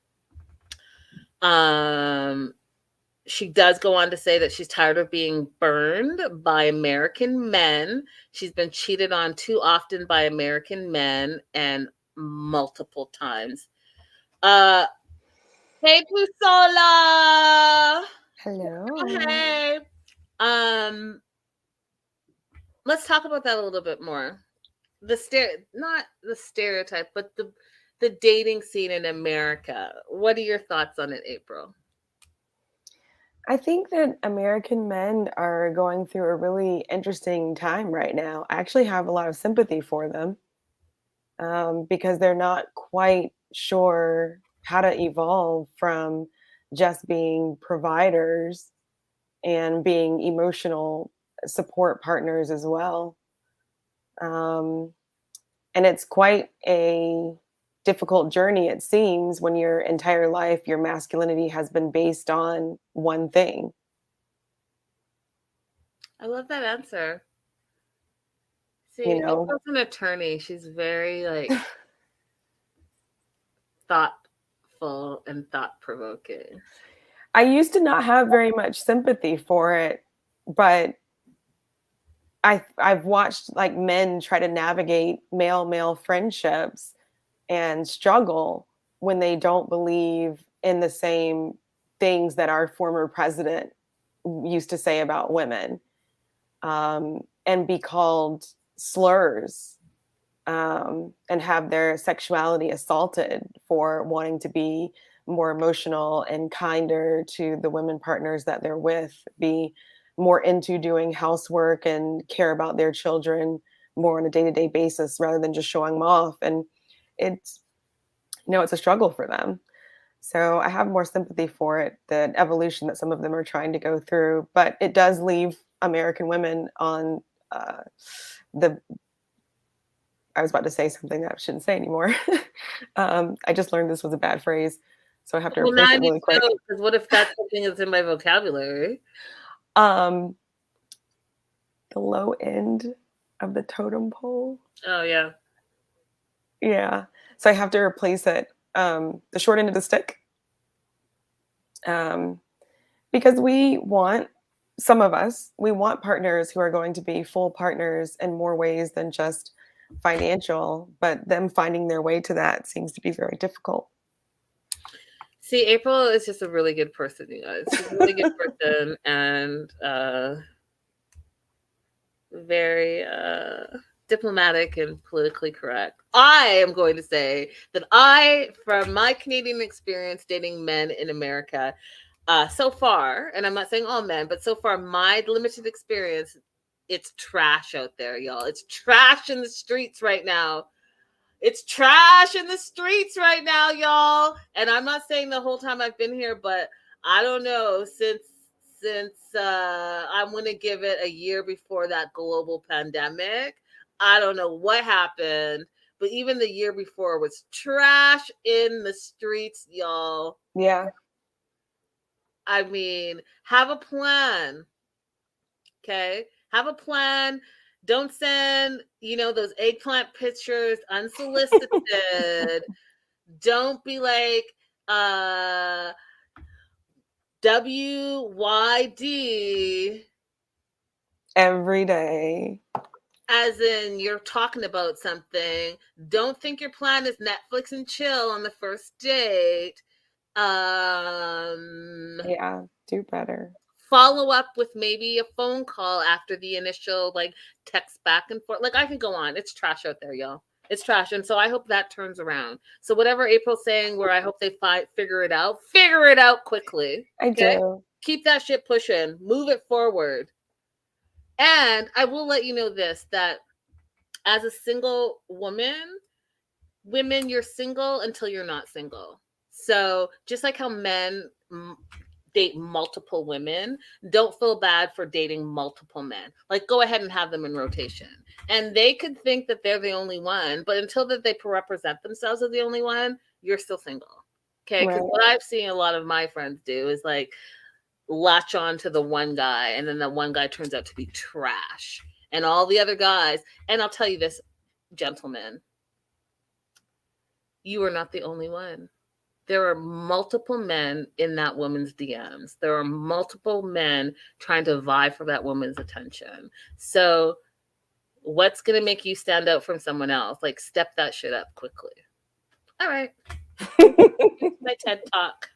She does go on to say that she's tired of being burned by American men. She's been cheated on too often by American men and multiple times. Hey, Pusola. Hello. Hey. Let's talk about that a little bit more. Not the stereotype, but the dating scene in America. What are your thoughts on it, April? I think that American men are going through a really interesting time right now. I actually have a lot of sympathy for them because they're not quite sure how to evolve from just being providers and being emotional support partners as well. Um, and it's quite a difficult journey, it seems, when your entire life, your masculinity has been based on one thing. I love that answer. You See, know, April's an attorney. She's very like thoughtful and thought provoking. I used to not have very much sympathy for it, but I've watched like men try to navigate male friendships and struggle when they don't believe in the same things that our former president used to say about women, and be called slurs, and have their sexuality assaulted for wanting to be more emotional and kinder to the women partners that they're with, be more into doing housework and care about their children more on a day-to-day basis rather than just showing them off. And it's, it's a struggle for them. So I have more sympathy for it, the evolution that some of them are trying to go through. But it does leave American women on the I was about to say something that I shouldn't say anymore. I just learned this was a bad phrase, so I have to Well, now replace I it need really to quick. know, because what if that's something that's in my vocabulary? The low end of the totem pole. Oh, yeah. Yeah. So I have to replace it. The short end of the stick. Because some of us, we want partners who are going to be full partners in more ways than just financial, but them finding their way to that seems to be very difficult. See, April is just a really good person, you guys. She's a really good person and very diplomatic and politically correct. I am going to say that from my Canadian experience dating men in America, so far, and I'm not saying all men, but so far, my limited experience, it's trash out there, y'all. It's trash in the streets right now. It's trash in the streets right now, y'all. And I'm not saying the whole time I've been here, but I don't know, since I'm gonna give it a year before that global pandemic. I don't know what happened, but even the year before was trash in the streets, y'all. Yeah. I mean, have a plan. Okay? Have a plan. Don't send, those eggplant pictures unsolicited. Don't be like, WYD Every day. as in you're talking about something. Don't think your plan is Netflix and chill on the first date. Yeah, do better. Follow up with maybe a phone call after the initial text back and forth. Like, I can go on. It's trash out there, y'all. It's trash. And so I hope that turns around. So whatever April's saying, where I hope they figure it out quickly. I do. Keep that shit pushing. Move it forward. And I will let you know this, that as a single women, you're single until you're not single. So just like how men date multiple women, don't feel bad for dating multiple men. Like, go ahead and have them in rotation. And they could think that they're the only one, but until that they represent themselves as the only one, you're still single. Okay? Because Right. what I've seen a lot of my friends do is latch on to the one guy, and then the one guy turns out to be trash. And all the other guys, and I'll tell you this, gentlemen, you are not the only one. There are multiple men in that woman's DMs. There are multiple men trying to vie for that woman's attention. So what's going to make you stand out from someone else? Like, step that shit up quickly. All right. My TED Talk.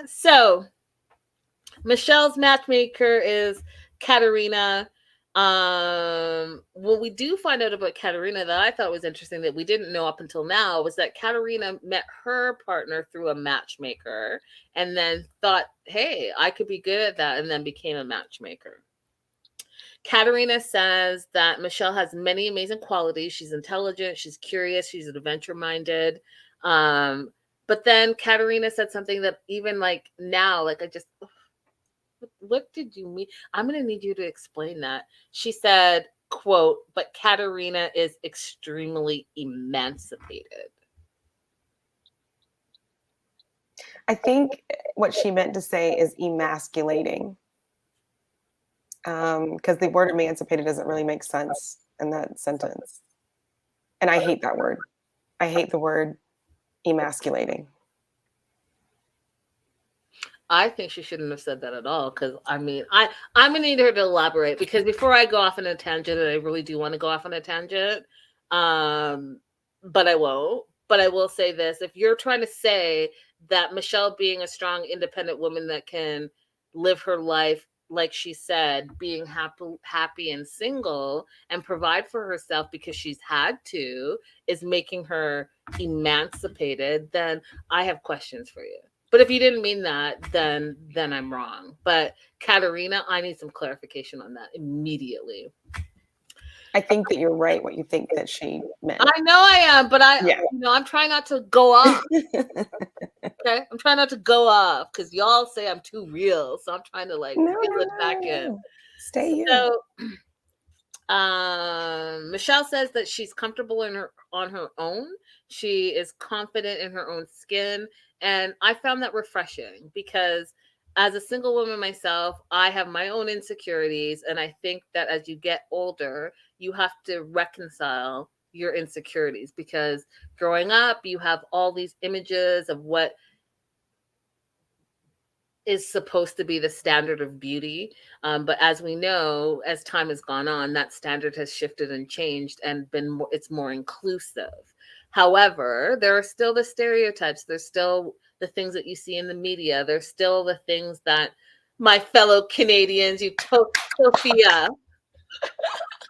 So Michelle's matchmaker is Katerina. What we do find out about Katerina that I thought was interesting that we didn't know up until now was that Katerina met her partner through a matchmaker and then thought, hey, I could be good at that, and then became a matchmaker. Katerina says that Michelle has many amazing qualities. She's intelligent, she's curious, she's adventure-minded. But then Katerina said something that even like now, like I just, what did you mean? I'm going to need you to explain that. She said, quote, but Katerina is extremely emancipated. I think what she meant to say is emasculating. Because the word emancipated doesn't really make sense in that sentence. And I hate that word. I hate the word emasculating. I think she shouldn't have said that at all. Because I mean, I'm gonna need her to elaborate, because before I go off on a tangent, and I really do want to go off on a tangent, but I won't. But I will say this: if you're trying to say that Michelle being a strong, independent woman that can live her life, like she said, being happy and single and provide for herself because she's had to, is making her emancipated, then I have questions for you. But if you didn't mean that, then I'm wrong. But Katerina, I need some clarification on that immediately. I think that you're right, what you think that she meant. I know I am, but I'm trying not to go off. Okay? I'm trying not to go off because y'all say I'm too real. So I'm trying to reel it back in. Stay you. So Michelle says that she's comfortable on her own. She is confident in her own skin. And I found that refreshing because as a single woman myself, I have my own insecurities. And I think that as you get older, you have to reconcile your insecurities, because growing up, you have all these images of what is supposed to be the standard of beauty. But as we know, as time has gone on, that standard has shifted and changed and it's more inclusive. However, there are still the stereotypes. There's still the things that you see in the media. There's still the things that my fellow Canadians, Sophia,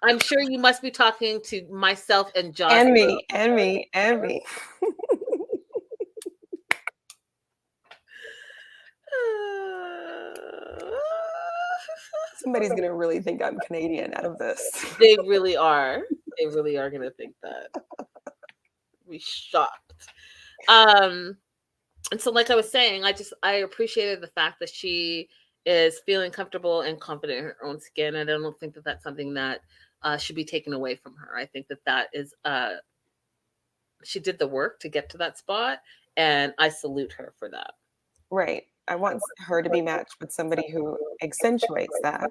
I'm sure you must be talking to myself and Josh. And me. Somebody's going to really think I'm Canadian out of this. They really are. They really are going to think that. Be shocked. And so, like I was saying, I appreciated the fact that she is feeling comfortable and confident in her own skin. And I don't think that that's something that should be taken away from her. I think that is, she did the work to get to that spot, and I salute her for that. Right. I want her to be matched with somebody who accentuates that.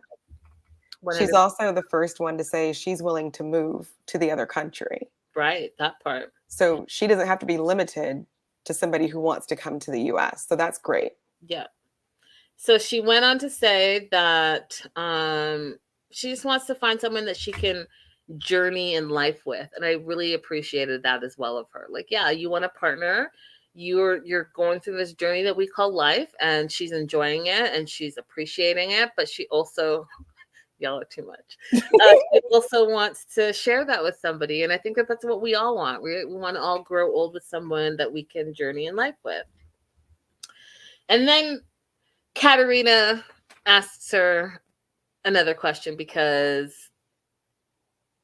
She's also the first one to say she's willing to move to the other country. Right, that part. So she doesn't have to be limited to somebody who wants to come to the US. So that's great. Yeah. So she went on to say that she just wants to find someone that she can journey in life with. And I really appreciated that as well of her. Like, yeah, you want a partner. You're going through this journey that we call life, and she's enjoying it and she's appreciating it. But she also, y'all are too much. She also wants to share that with somebody. And I think that that's what we all want. We want to all grow old with someone that we can journey in life with. And then Katerina asks her another question, because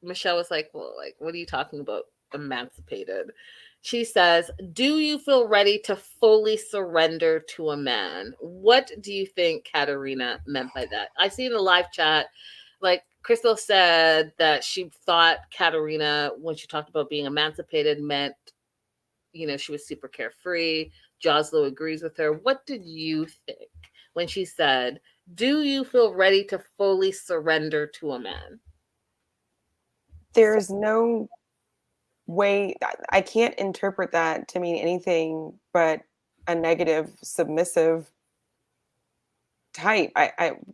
Michelle was like, well, like, what are you talking about, emancipated? She says, do you feel ready to fully surrender to a man? What do you think Katerina meant by that? I see in the live chat, like Crystal said that she thought Katerina, when she talked about being emancipated, meant, she was super carefree. Joslo agrees with her. What did you think when she said, do you feel ready to fully surrender to a man? There's no way, I can't interpret that to mean anything but a negative, submissive type.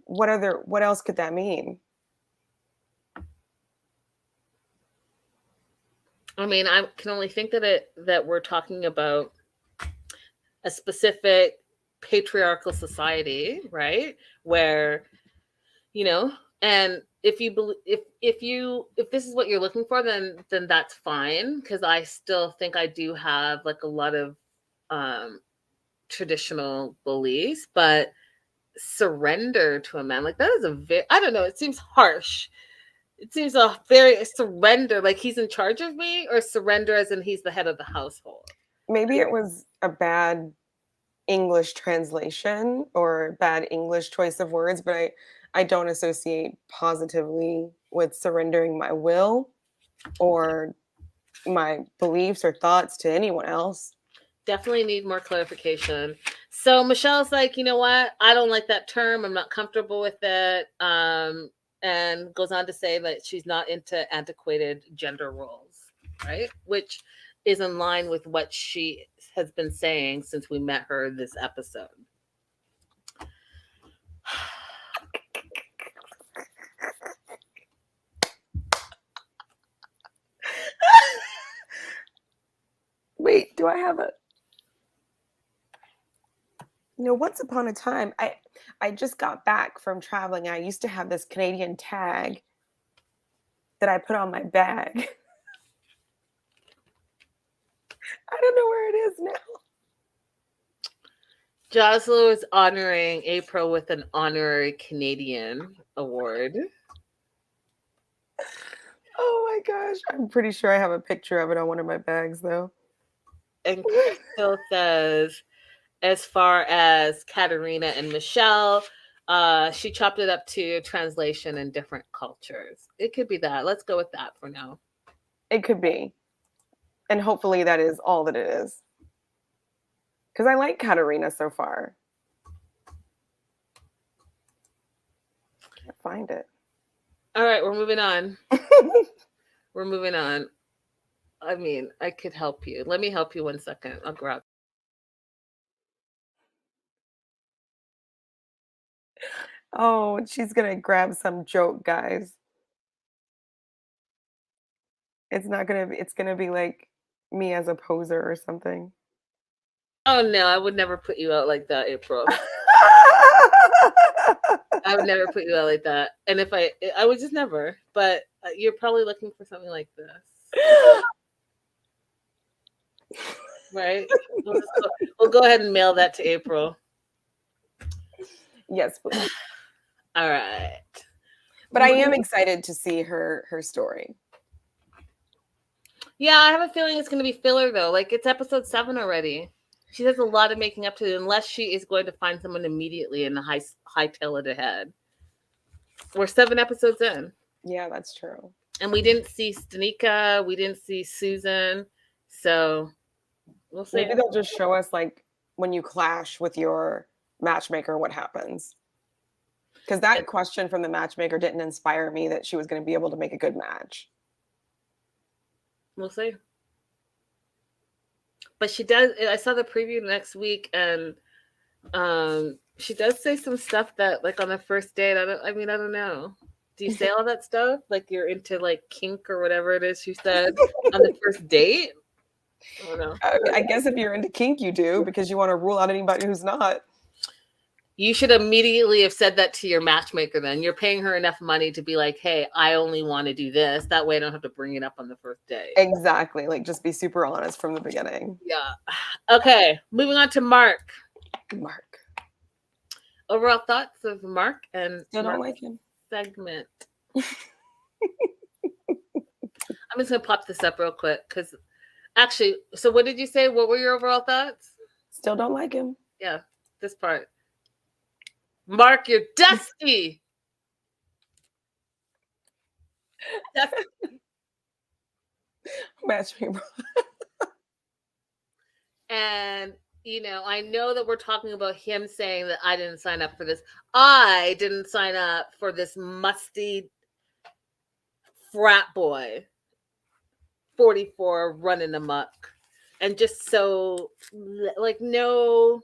What else could that mean? I mean, I can only think that we're talking about a specific patriarchal society, right? Where, and if you believe, if this is what you're looking for, then that's fine, because I still think I do have like a lot of traditional beliefs, but surrender to a man, like that is I don't know, it seems harsh. It seems a very surrender, like he's in charge of me, or surrender as in he's the head of the household. Maybe it was a bad English translation or bad English choice of words, but I don't associate positively with surrendering my will or my beliefs or thoughts to anyone else. Definitely need more clarification. So Michelle's like, you know what? I don't like that term. I'm not comfortable with it. And goes on to say that she's not into antiquated gender roles, right? Which is in line with what she has been saying since we met her this episode. Wait, do I have a... once upon a time, I just got back from traveling. I used to have this Canadian tag that I put on my bag. I don't know where it is now. Joslo is honoring April with an honorary Canadian award. Oh my gosh. I'm pretty sure I have a picture of it on one of my bags, though. And Crystal says, as far as Katerina and Michelle, she chopped it up to translation in different cultures. It could be that. Let's go with that for now. It could be. And hopefully that is all that it is. Because I like Katerina so far. Can't find it. All right, we're moving on. We're moving on. I mean, I could help you. Let me help you 1 second. I'll grab. Oh, she's going to grab some joke, guys. It's going to be like me as a poser or something. Oh no, I would never put you out like that, April. I would never put you out like that. And if I would just never. But you're probably looking for something like this. Right? We'll go ahead and mail that to April. Yes, please. All right. But I am excited to see her story. Yeah, I have a feeling it's going to be filler, though. Like, it's episode 7 already. She has a lot of making up to it, unless she is going to find someone immediately and hightail it ahead. We're 7 episodes in. Yeah, that's true. And we didn't see Stanika. We didn't see Susan. So we'll see. Maybe they'll just show us, like, when you clash with your matchmaker, what happens. Because that question from the matchmaker didn't inspire me that she was going to be able to make a good match. We'll see. But she does. I saw the preview next week, and she does say some stuff that, like, on the first date. I don't know. Do you say all that stuff? Like, you're into, like, kink or whatever it is she said on the first date? I don't know. I guess if you're into kink, you do, because you want to rule out anybody who's not. You should immediately have said that to your matchmaker then. You're paying her enough money to be like, hey, I only want to do this. That way I don't have to bring it up on the first day. Exactly. Like, just be super honest from the beginning. Yeah. Okay. Moving on to Mark. Mark. Overall thoughts of Mark and I don't like him. Segment. I'm just going to pop this up real quick because actually, so what did you say? What were your overall thoughts? Still don't like him. Yeah, this part. Mark, you're dusty. Matchmaker. And, I know that we're talking about him saying that I didn't sign up for this. I didn't sign up for this musty frat boy. 44 running amok, and just so like no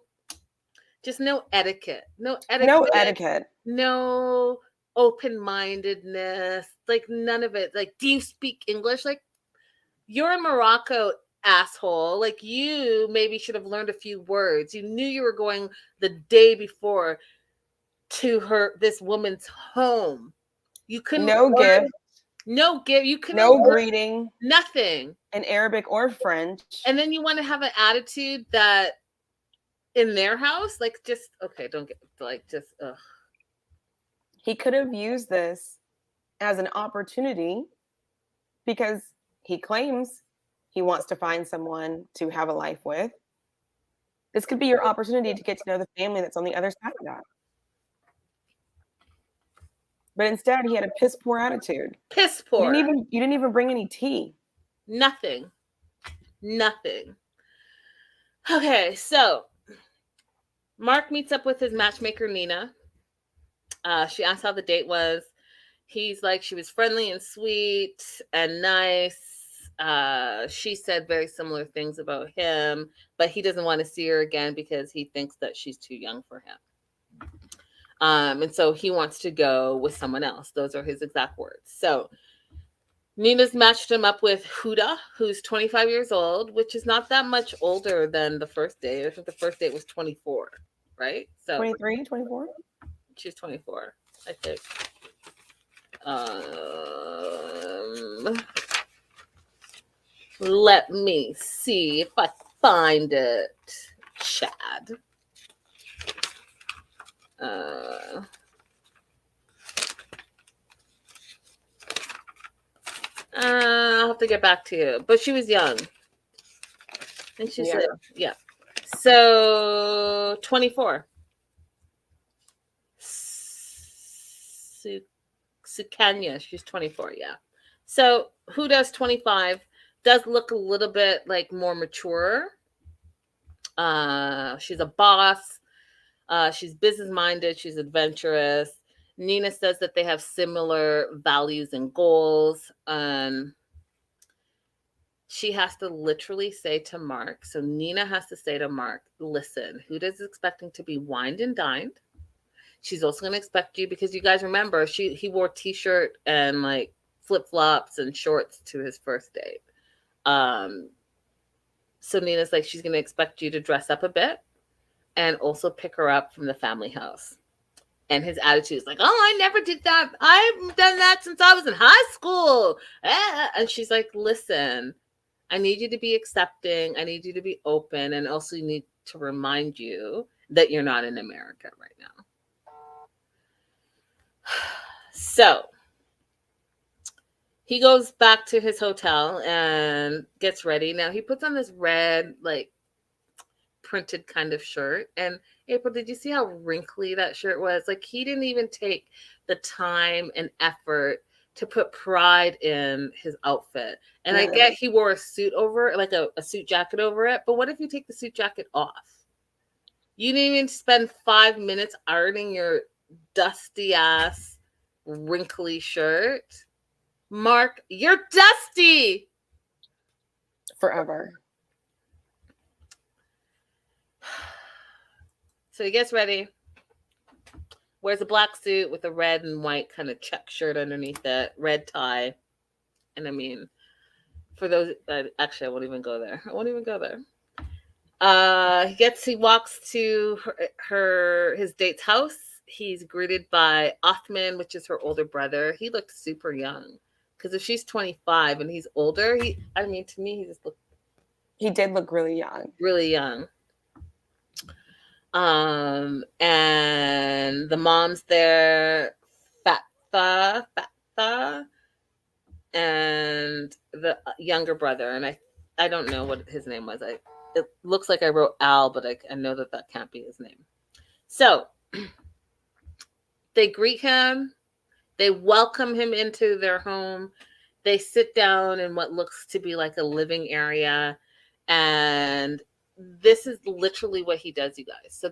etiquette, No etiquette. no open-mindedness, like none of it. Like, do you speak English? Like, you're in Morocco, asshole. Like, you maybe should have learned a few words. You knew you were going the day before to this woman's home. You couldn't No gift. No gift. You couldn't No greeting. Nothing. In Arabic or French. And then you want to have an attitude that in their house, like, just, okay, don't get, like, just, ugh. He could have used this as an opportunity because he claims he wants to find someone to have a life with. This could be your opportunity to get to know the family that's on the other side of that. But instead, he had a piss poor attitude. Piss poor. You didn't even bring any tea. Nothing. Okay, so Mark meets up with his matchmaker, Nina. She asks how the date was. He's like, she was friendly and sweet and nice. She said very similar things about him, but he doesn't want to see her again because he thinks that she's too young for him. And so he wants to go with someone else. Those are his exact words. So Nina's matched him up with Huda, who's 25 years old, which is not that much older than the first date. I think the first date was 24, right? So 23, 24? She's 24, I think. Let me see if I find it. Chad. I'll have to get back to you. But she was young. And she said, yeah. So 24. Sukanya, she's 24, yeah. So who does 25? Does look a little bit like more mature. She's a boss. She's business-minded. She's adventurous. Nina says that they have similar values and goals. She has to literally say to Mark, so Nina has to say to Mark, listen, Huda's expecting to be wined and dined. She's also going to expect you, because you guys remember, he wore t-shirt and like flip-flops and shorts to his first date. So Nina's like, she's going to expect you to dress up a bit and also pick her up from the family house. And his attitude is like, oh, I never did that. I've done that since I was in high school. And she's like, listen, I need you to be accepting. I need you to be open. And also you need to remind you that you're not in America right now. So he goes back to his hotel and gets ready. Now he puts on this red, like, printed kind of shirt. And April, did you see how wrinkly that shirt was? Like, he didn't even take the time and effort to put pride in his outfit. And I get he wore a suit over, like a suit jacket over it. But what if you take the suit jacket off? You didn't even spend 5 minutes ironing your dusty ass, wrinkly shirt. Mark, you're dusty. Forever. So he gets ready, wears a black suit with a red and white kind of check shirt underneath it, red tie. And I mean, for those, actually, I won't even go there. He walks to his date's house. He's greeted by Othman, which is her older brother. He looked super young, because if she's 25 and he's older, to me, he just looked. He did look really young. Really young. And the mom's there, Fatha, and the younger brother, and I don't know what his name was. It looks like I wrote Al, but I know that can't be his name. So they greet him, they welcome him into their home, they sit down in what looks to be like a living area, and this is literally what he does, you guys. So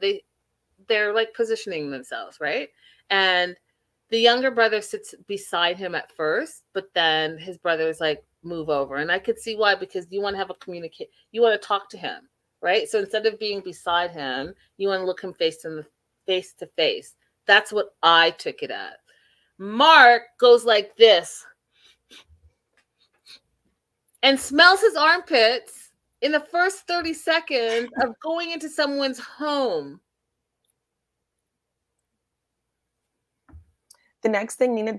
they're like positioning themselves, right? And the younger brother sits beside him at first, but then his brother is like, move over. And I could see why, because you want to have a you want to talk to him, right? So instead of being beside him, you want to look him face to face. That's what I took it at. Mark goes like this and smells his armpits in the first 30 seconds of going into someone's home. The next thing Nina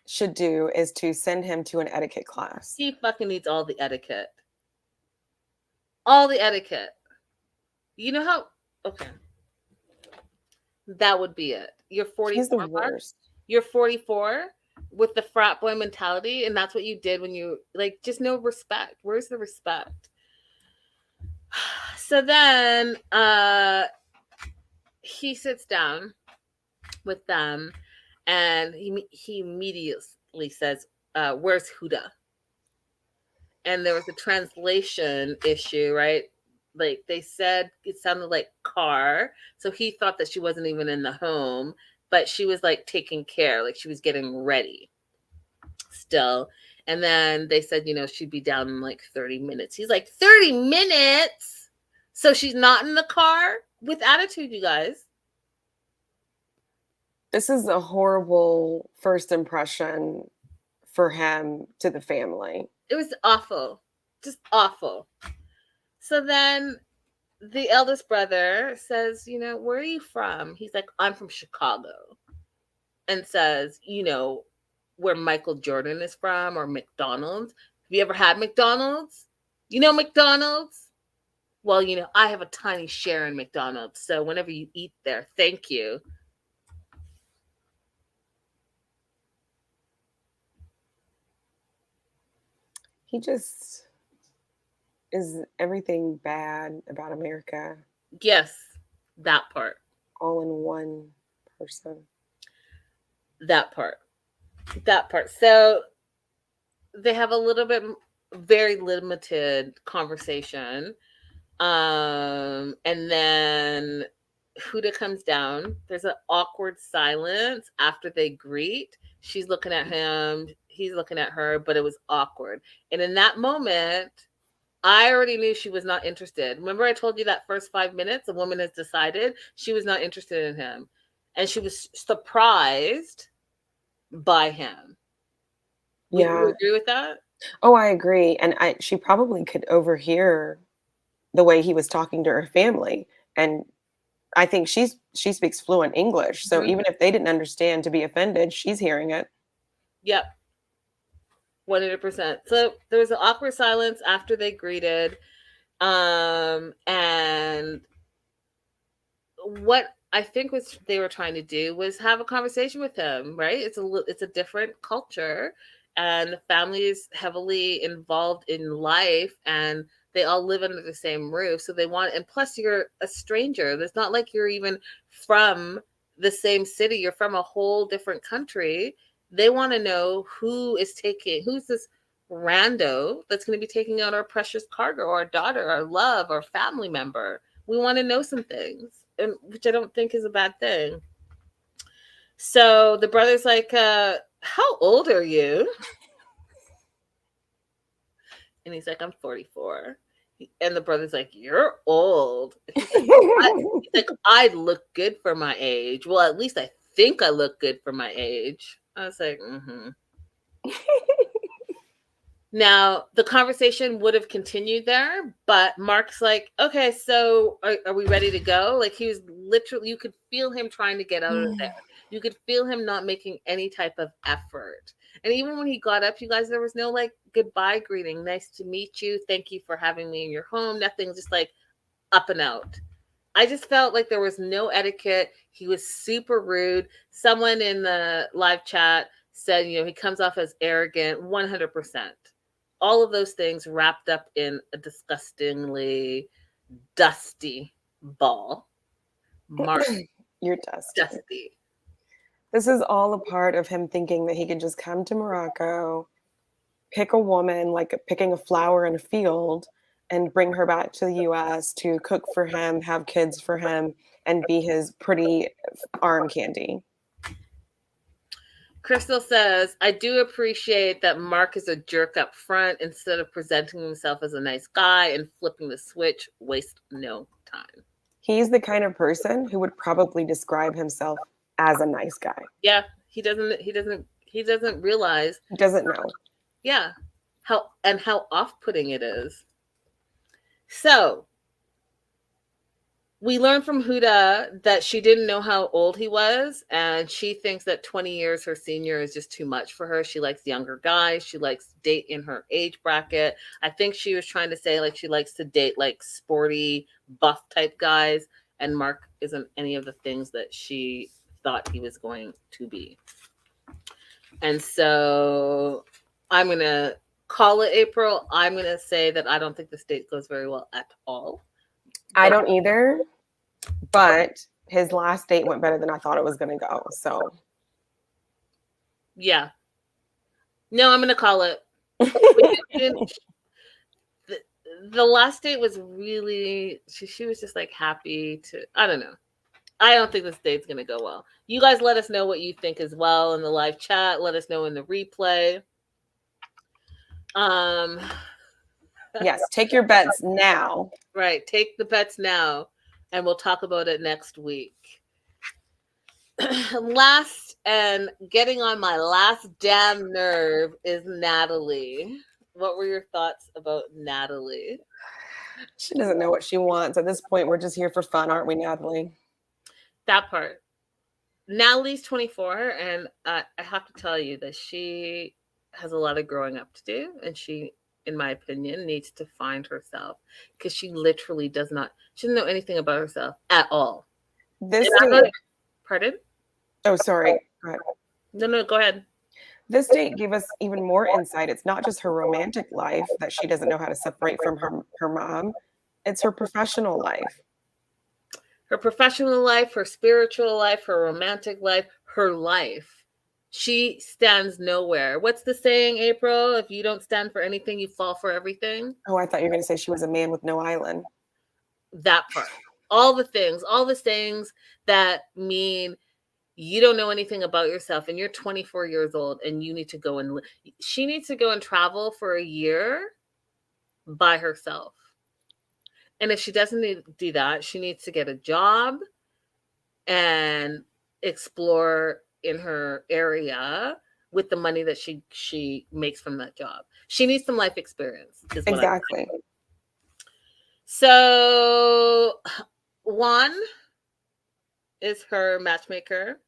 should do is to send him to an etiquette class. He fucking needs all the etiquette. All the etiquette. You know how? Okay. That would be it. You're 44. He's the worst. You're 44 with the frat boy mentality, and that's what you did when you, like, just no respect. Where's the respect? So then he sits down with them, and he immediately says, where's Huda? And there was a translation issue, right? Like they said, it sounded like car. So he thought that she wasn't even in the home, but she was like taking care, like she was getting ready still. And then they said, she'd be down in like 30 minutes. He's like, 30 minutes? So she's not in the car? With attitude, you guys. This is a horrible first impression for him to the family. It was awful. Just awful. So then the eldest brother says, where are you from? He's like, I'm from Chicago. And says, where Michael Jordan is from, or McDonald's. Have you ever had McDonald's? McDonald's? Well, I have a tiny share in McDonald's. So whenever you eat there, thank you. He just is everything bad about America. Yes, that part. All in one person. That part. So they have a little bit, very limited conversation. And then Huda comes down. There's an awkward silence after they greet. She's looking at him. He's looking at her, but it was awkward. And in that moment, I already knew she was not interested. Remember I told you that first 5 minutes, the woman has decided she was not interested in him. And she was surprised by him. Yeah. Would you agree with that? Oh, I agree. And she probably could overhear the way he was talking to her family. And I think she speaks fluent English. So even if they didn't understand to be offended, she's hearing it. Yep. 100%. So there was an awkward silence after they greeted. And what I think they were trying to do was have a conversation with him, right? It's a different culture, and the family is heavily involved in life, and they all live under the same roof. So and plus you're a stranger. It's not like you're even from the same city. You're from a whole different country. They want to know who's this rando that's going to be taking out our precious cargo, our daughter, our love, our family member. We want to know some things, which I don't think is a bad thing. So the brother's like, how old are you? And he's like, I'm 44. And the brother's like, you're old. He's like, I look good for my age. Well, at least I think I look good for my age. I was like, Now, the conversation would have continued there, but Mark's like, okay, so are we ready to go? Like, he was literally, you could feel him trying to get out of there. You could feel him not making any type of effort. And even when he got up, you guys, there was no like goodbye greeting. Nice to meet you. Thank you for having me in your home. Nothing, just like up and out. I just felt like there was no etiquette. He was super rude. Someone in the live chat said, he comes off as arrogant, 100%. All of those things wrapped up in a disgustingly dusty ball. Mark, you're dusty. This is all a part of him thinking that he could just come to Morocco, pick a woman like picking a flower in a field, and bring her back to the U.S. to cook for him, have kids for him, and be his pretty arm candy. Crystal says, I do appreciate that Mark is a jerk up front instead of presenting himself as a nice guy and flipping the switch. Waste no time. He's the kind of person who would probably describe himself as a nice guy. Yeah, he doesn't realize. He doesn't know. Yeah, how off-putting it is. So, we learned from Huda that she didn't know how old he was, and she thinks that 20 years her senior is just too much for her. She likes younger guys. She likes to date in her age bracket. I think she was trying to say like she likes to date like sporty, buff type guys, and Mark isn't any of the things that she thought he was going to be. And so I'm going to call it April. I'm going to say that I don't think this date goes very well at all. I don't either, but his last date went better than I thought it was going to go. So, yeah. No, I'm going to call it. The last date was really, she was just like happy to, I don't know. I don't think this date's going to go well. You guys let us know what you think as well in the live chat. Let us know in the replay. Yes, take your bets now. Right. Take the bets now, and we'll talk about it next week. Last and getting on my last damn nerve is Natalie. What were your thoughts about Natalie? She doesn't know what she wants. At this point, we're just here for fun, aren't we, Natalie? That part. Natalie's 24, and I have to tell you that she has a lot of growing up to do, and she, in my opinion, needs to find herself because she literally she doesn't know anything about herself at all. Pardon? Oh, sorry. Go ahead. No, go ahead. This date gave us even more insight. It's not just her romantic life that she doesn't know how to separate from her mom. It's her professional life. Her professional life, her spiritual life, her romantic life, her life. She stands nowhere. What's the saying, April? If you don't stand for anything, you fall for everything. Oh, I thought you were going to say she was a man with no island. That part. All the things that mean you don't know anything about yourself and you're 24 years old and you need to go and she needs to go and travel for a year by herself. And if she doesn't need to do that, she needs to get a job and explore in her area with the money that she makes from that job. She needs some life experience. Exactly. So Juan is her matchmaker,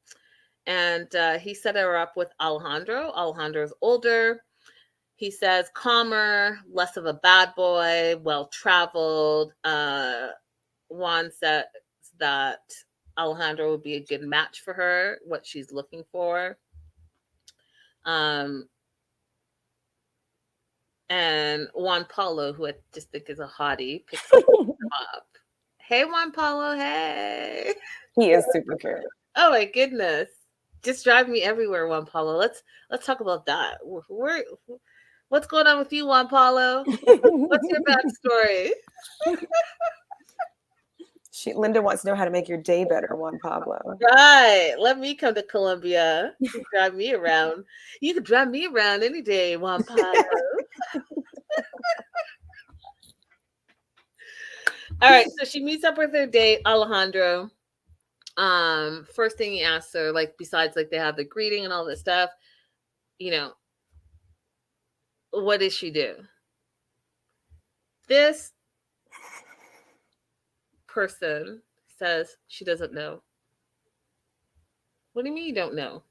and he set her up with Alejandro. Alejandro's older. He says calmer, less of a bad boy, well-traveled. Juan says that Alejandro would be a good match for her, what she's looking for. And Juan Paulo, who I just think is a hottie, picks him up. Hey, Juan Paulo, hey. He is super cute. Oh my goodness. Just drive me everywhere, Juan Paulo. Let's talk about that. What's going on with you, Juan Paulo? What's your backstory? Linda wants to know how to make your day better, Juan Pablo. Right. Let me come to Colombia. You can drive me around. You can drive me around any day, Juan Pablo. All right. So she meets up with her date, Alejandro. First thing he asks her, like, besides like they have the greeting and all this stuff, you know, what does she do? This person says she doesn't know. What do you mean you don't know?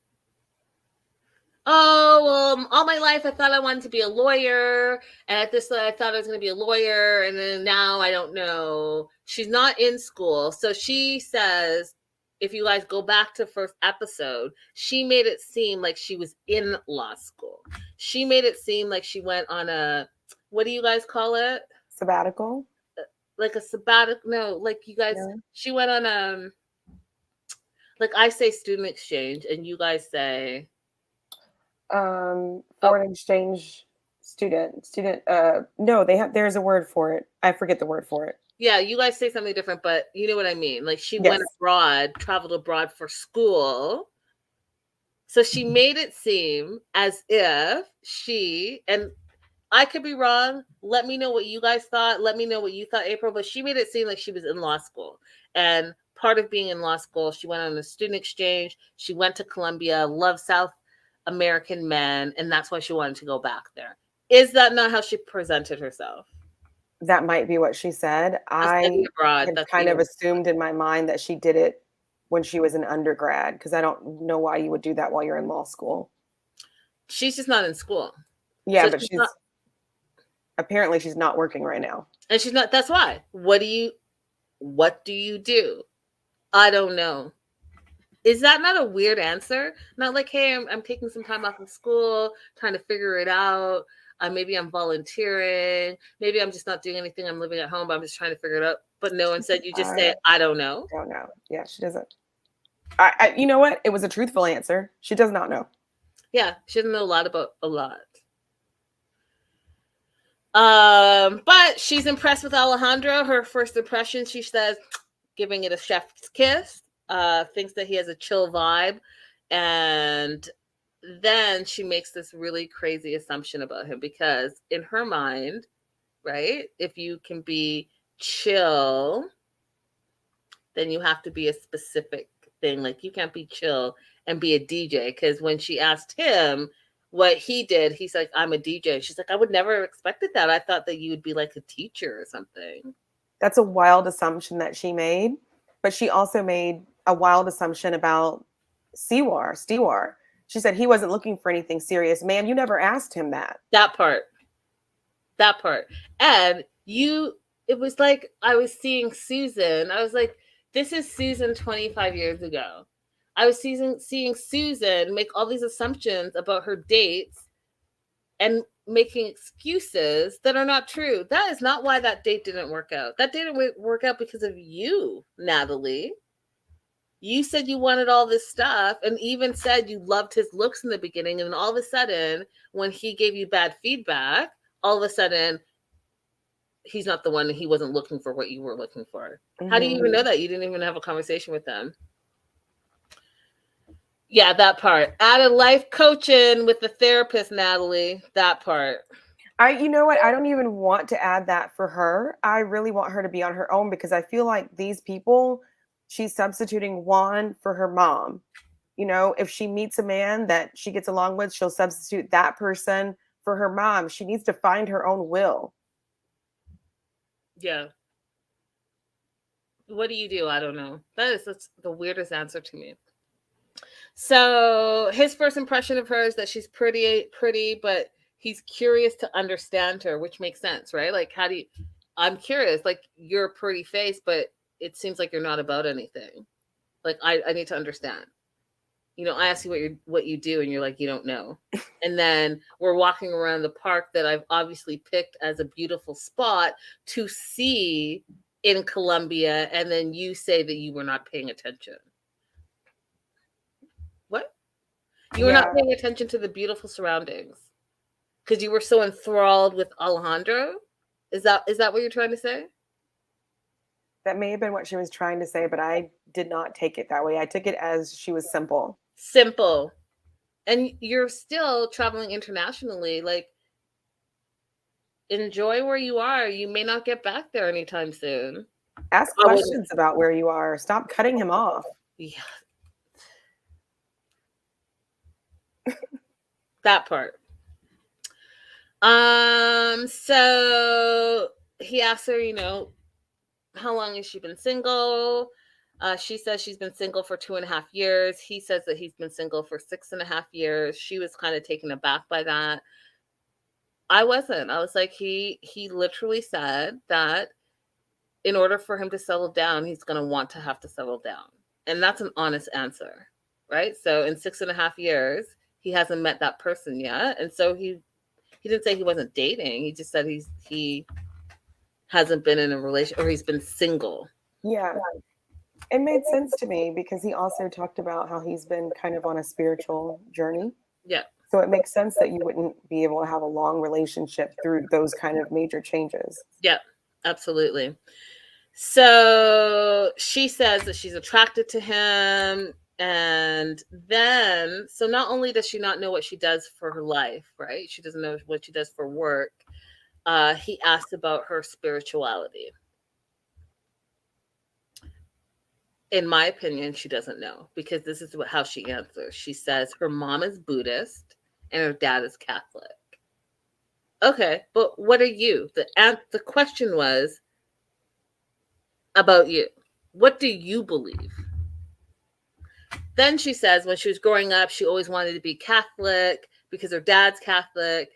Oh, all my life I thought I wanted to be a lawyer, and at this I thought I was going to be a lawyer, and then now I don't know. She's not in school, so she says, if you guys go back to first episode, she made it seem like she was in law school. She made it seem like she went on a, what do you guys call it? Sabbatical? Like a sabbatical? No, like you guys, she went on like I say student exchange, and you guys say foreign exchange student. No, there's a word for it. I forget the word for it. Yeah, you guys say something different, but you know what I mean. Like she went abroad, traveled abroad for school. So she made it seem as if she, and I could be wrong. Let me know what you guys thought. Let me know what you thought, April. But she made it seem like she was in law school. And part of being in law school, she went on a student exchange. She went to Columbia, loved South American men, and that's why she wanted to go back there. Is that not how she presented herself? That might be what she said. I had kind of assumed in my mind that she did it when she was an undergrad, because I don't know why you would do that while you're in law school. She's just not in school. Yeah, so but she's apparently she's not working right now. And she's not. That's why. What do you do? I don't know. Is that not a weird answer? Not like, hey, I'm taking some time off of school, trying to figure it out. Maybe I'm volunteering. Maybe I'm just not doing anything. I'm living at home, but I'm just trying to figure it out. But no, instead you just say, I don't know. Don't know. Yeah, she doesn't. You know what? It was a truthful answer. She does not know. Yeah, she doesn't know a lot about a lot. But she's impressed with Alejandro. Her first impression, she says, giving it a chef's kiss. Thinks that he has a chill vibe, and then she makes this really crazy assumption about him, because in her mind, right, if you can be chill, then you have to be a specific thing. Like, you can't be chill and be a DJ, because when she asked him what he did, he's like, I'm a DJ. She's like, I would never have expected that. I thought that you would be like a teacher or something. That's a wild assumption that she made, but she also made a wild assumption about Stewar. She said he wasn't looking for anything serious. Ma'am, you never asked him that. That part. And it was like I was seeing Susan. I was like, this is Susan 25 years ago. I was seeing Susan make all these assumptions about her dates and making excuses that are not true. That is not why that date didn't work out. That didn't work out because of you, Natalie. You said you wanted all this stuff, and even said you loved his looks in the beginning, and all of a sudden, when he gave you bad feedback, all of a sudden, he's not the one, and he wasn't looking for what you were looking for. Mm-hmm. How do you even know that? You didn't even have a conversation with them. Yeah, that part. Added life coaching with the therapist, Natalie. That part. You know what? I don't even want to add that for her. I really want her to be on her own, because I feel like these people, she's substituting Juan for her mom. You know, if she meets a man that she gets along with, she'll substitute that person for her mom. She needs to find her own will. Yeah. What do you do? I don't know. That's the weirdest answer to me. So his first impression of her is that she's pretty, but he's curious to understand her, which makes sense, right? Like, I'm curious, like, you're a pretty face, but it seems like you're not about anything. Like, I need to understand. You know, I ask you what you do, and you're like, you don't know. And then we're walking around the park that I've obviously picked as a beautiful spot to see in Columbia, and then you say that you were not paying attention. What? You were not paying attention to the beautiful surroundings because you were so enthralled with Alejandro? Is that what you're trying to say? That may have been what she was trying to say, but I did not take it that way. I took it as she was simple. Simple. And you're still traveling internationally. Like, enjoy where you are. You may not get back there anytime soon. Ask questions about where you are. Stop cutting him off. Yeah. That part. So he asked her, you know, how long has she been single? She says she's been single for 2.5 years. He says that he's been single for 6.5 years. She was kind of taken aback by that. I wasn't. I was like, he literally said that in order for him to settle down, he's going to have to settle down. And that's an honest answer, right? So in 6.5 years, he hasn't met that person yet. And so he didn't say he wasn't dating. He just said he hasn't been in a relationship, or he's been single. Yeah. It made sense to me because he also talked about how he's been kind of on a spiritual journey. Yeah. So it makes sense that you wouldn't be able to have a long relationship through those kind of major changes. Yeah, absolutely. So she says that she's attracted to him. And then, so not only does she not know what she does for her life, right? She doesn't know what she does for work. He asked about her spirituality. In my opinion, she doesn't know, because this is how she answers. She says her mom is Buddhist and her dad is Catholic. Okay, but what are you? The question was about you. What do you believe? Then she says when she was growing up, she always wanted to be Catholic because her dad's Catholic,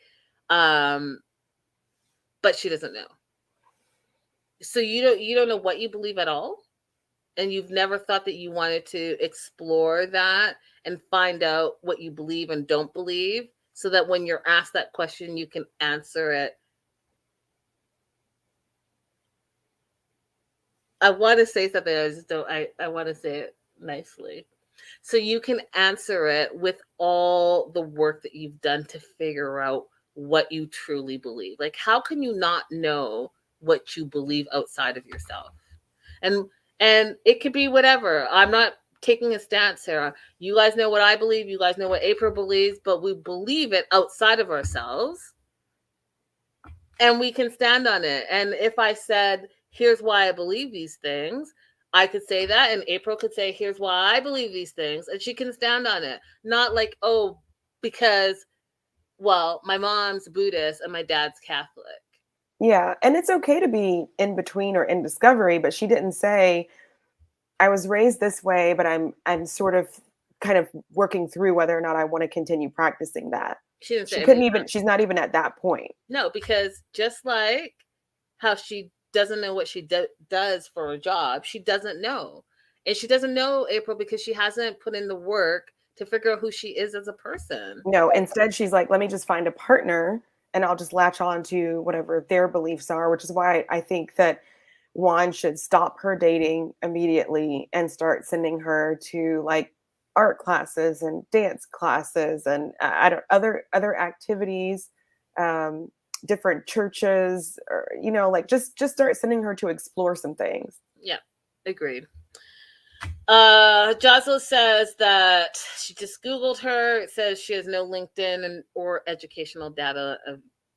but she doesn't know. So you don't know what you believe at all, and you've never thought that you wanted to explore that and find out what you believe and don't believe, so that when you're asked that question, you can answer it. I want to say something. I just don't. I want to say it nicely. So you can answer it with all the work that you've done to figure out what you truly believe. Like, how can you not know what you believe outside of yourself? And and it could be whatever. I'm not taking a stance, Sarah. You guys know what I believe. You guys know what April believes, but we believe it outside of ourselves, and we can stand on it. And if I said, here's why I believe these things, I could say that, and April could say, here's why I believe these things, and she can stand on it. Not like, oh, because, well, my mom's Buddhist and my dad's Catholic. Yeah, and it's okay to be in between or in discovery, but she didn't say, I was raised this way, but I'm sort of kind of working through whether or not I want to continue practicing that. She didn't She say any couldn't of even that. she's not even at that point. No, because just like how she doesn't know what she does for a job, she doesn't know. And she doesn't know, April, because she hasn't put in the work to figure out who she is as a person. No, instead she's like, let me just find a partner and I'll just latch on to whatever their beliefs are, which is why I think that Juan should stop her dating immediately and start sending her to like art classes and dance classes and I don't other activities, um, different churches, or like just start sending her to explore some things. Yeah, agreed. Jocelyn says that she just Googled her. It says she has no LinkedIn or educational data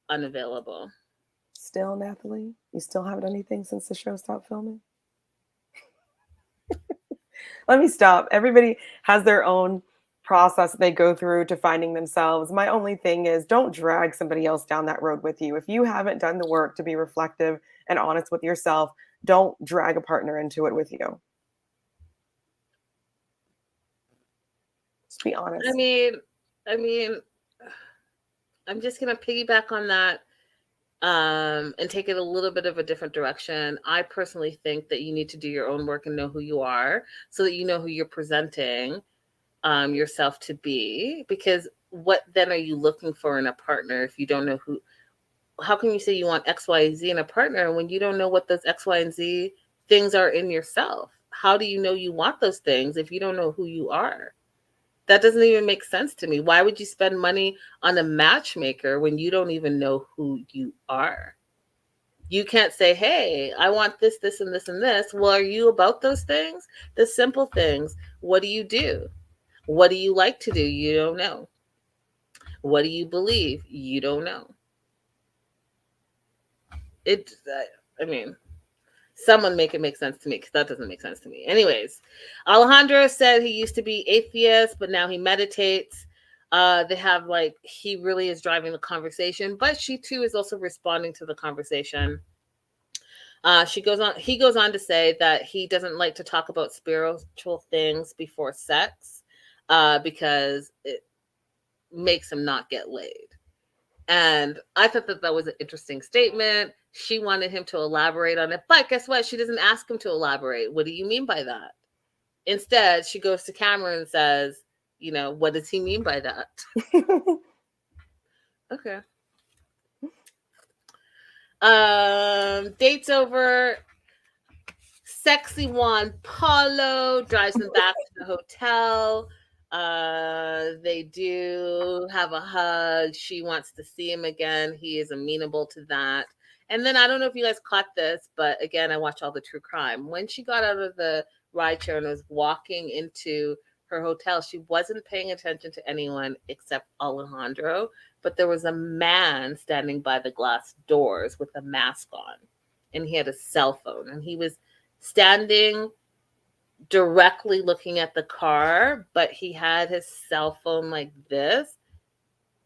unavailable. Still, Nathalie, you still haven't done anything since the show stopped filming? Let me stop. Everybody has their own process that they go through to finding themselves. My only thing is don't drag somebody else down that road with you. If you haven't done the work to be reflective and honest with yourself, don't drag a partner into it with you. Just be honest. I mean, I'm just gonna piggyback on that, and take it a little bit of a different direction. I personally think that you need to do your own work and know who you are, so that you know who you're presenting yourself to be. Because what then are you looking for in a partner if you don't know who? How can you say you want X, Y, and Z in a partner when you don't know what those X, Y, and Z things are in yourself? How do you know you want those things if you don't know who you are? That doesn't even make sense to me. Why would you spend money on a matchmaker when you don't even know who you are? You can't say, hey, I want this, this, and this, and this. Well, are you about those things? The simple things. What do you do? What do you like to do? You don't know. What do you believe? You don't know. I mean, someone make it make sense to me, because that doesn't make sense to me. Anyways, Alejandro said he used to be atheist, but now he meditates. They have like, he really is driving the conversation, but she too is also responding to the conversation. He goes on to say that he doesn't like to talk about spiritual things before sex, because it makes him not get laid. And I thought that was an interesting statement. She wanted him to elaborate on it, but guess what? She doesn't ask him to elaborate. What do you mean by that? Instead, she goes to camera and says, what does he mean by that? Okay. Date's over. Sexy Juan Paulo drives him back to the hotel. They do have a hug. She wants to see him again. He is amenable to that. And then I don't know if you guys caught this, but again, I watch all the true crime. When she got out of the ride chair and was walking into her hotel. She wasn't paying attention to anyone except Alejandro, but there was a man standing by the glass doors with a mask on, and he had a cell phone, and he was standing directly looking at the car, but he had his cell phone like this,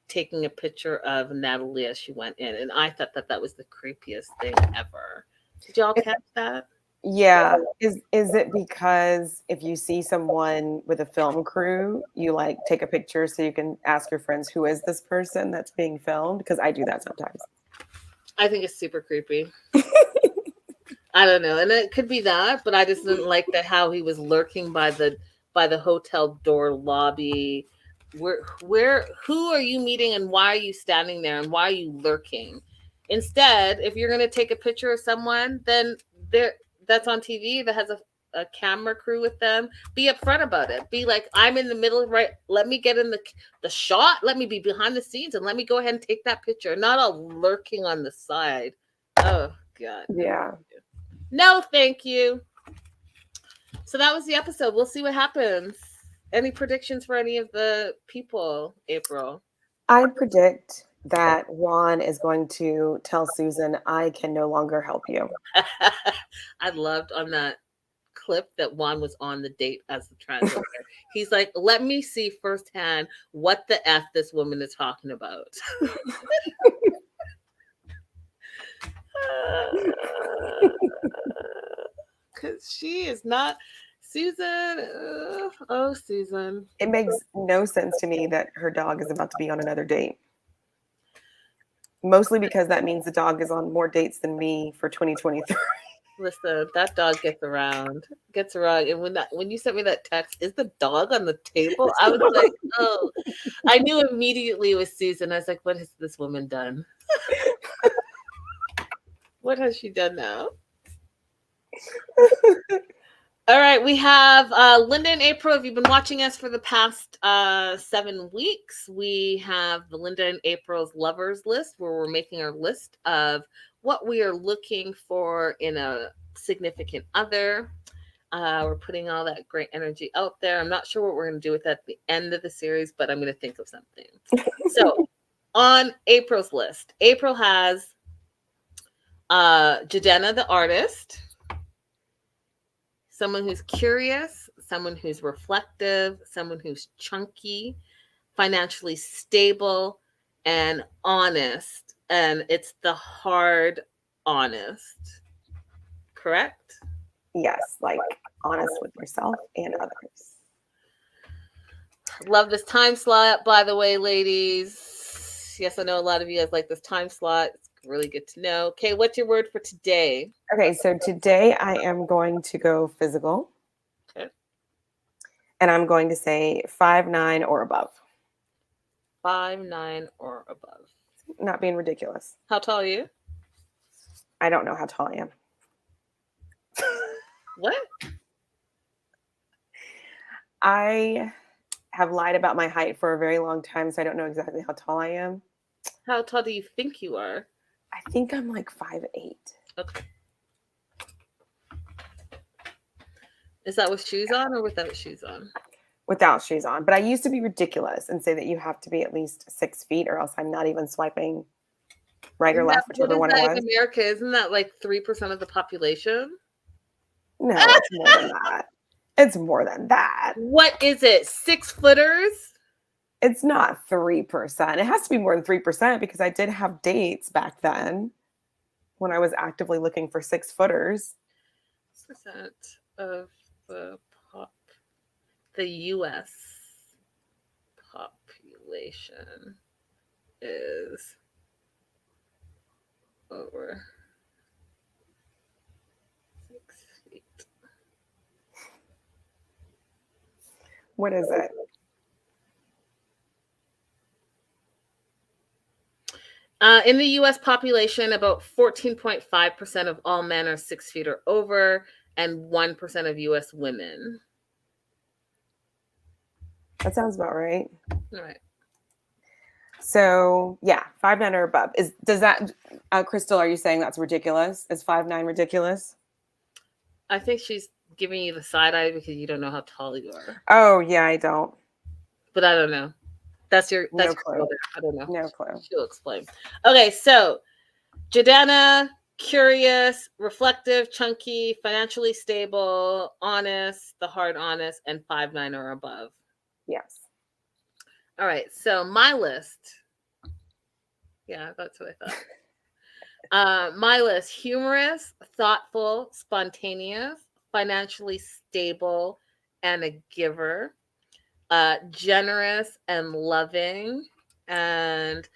taking a picture of Natalie as she went in. And I thought that was the creepiest thing ever. Did y'all catch that? Yeah. Is it because if you see someone with a film crew, you like take a picture so you can ask your friends, who is this person that's being filmed? Because I do that sometimes. I think it's super creepy. I don't know. And it could be that, but I just didn't like that how he was lurking by the hotel door lobby. Who are you meeting, and why are you standing there, and why are you lurking? Instead, if you're going to take a picture of someone, then that's on TV that has a camera crew with them, be upfront about it. Be like, I'm in the middle, right? Let me get in the shot. Let me be behind the scenes, and let me go ahead and take that picture. Not all lurking on the side. Oh God. Yeah. No, thank you. So that was the episode. We'll see what happens. Any predictions for any of the people, April? I predict that Juan is going to tell Susan, I can no longer help you. I loved on that clip that Juan was on the date as the translator. He's like, let me see firsthand what the F this woman is talking about. Because she is not Susan. Oh, Susan. It makes no sense to me that her dog is about to be on another date. Mostly because that means the dog is on more dates than me for 2023. Listen, that dog gets around. And when you sent me that text, is the dog on the table? I was like, oh. I knew immediately it was Susan. I was like, what has this woman done? What has she done now? All right, we have Linda and April. If you've been watching us for the past 7 weeks, we have the Linda and April's lovers list, where we're making our list of what we are looking for in a significant other. We're putting all that great energy out there. I'm not sure what we're going to do with that at the end of the series, but I'm going to think of something. So on April's list, April has Jadena the artist, someone who's curious, someone who's reflective, someone who's chunky, financially stable, and honest. And it's the hard honest. Correct? Yes, like honest with yourself and others. Love this time slot, by the way, ladies. Yes, I know a lot of you guys like this time slot. It's really good to know. Okay, what's your word for today? Okay, so today I am going to go physical. Okay. And I'm going to say 5'9" or above. 5'9" or above. Not being ridiculous. How tall are you? I don't know how tall I am. What? I have lied about my height for a very long time, so I don't know exactly how tall I am. How tall do you think you are? I think I'm like 5'8". Okay. Is that with shoes on or without shoes on? Without shoes on. But I used to be ridiculous and say that you have to be at least 6 feet or else I'm not even swiping right or left, whichever one it was. In America, isn't that like 3% of the population? No, it's more than that. It's more than that. What is it? 6 footers? It's not 3%. It has to be more than 3% because I did have dates back then when I was actively looking for 6 footers. Percent of the U.S. population is over 6 feet. What is it? In the U.S. population, about 14.5% of all men are 6 feet or over, and 1% of U.S. women. That sounds about right. All right. So yeah, 5'9" or above. Does that, Crystal? Are you saying that's ridiculous? Is 5'9" ridiculous? I think she's giving you the side eye because you don't know how tall you are. Oh yeah, I don't. But I don't know. That's your No clue. brother. I don't know. No clue. She'll explain. Okay, so Jordana, curious, reflective, chunky, financially stable, honest, the hard honest, and 5'9" or above. Yes. All right, so my list. Yeah, that's what I thought. My list: humorous, thoughtful, spontaneous, financially stable, and a giver. Generous and loving, and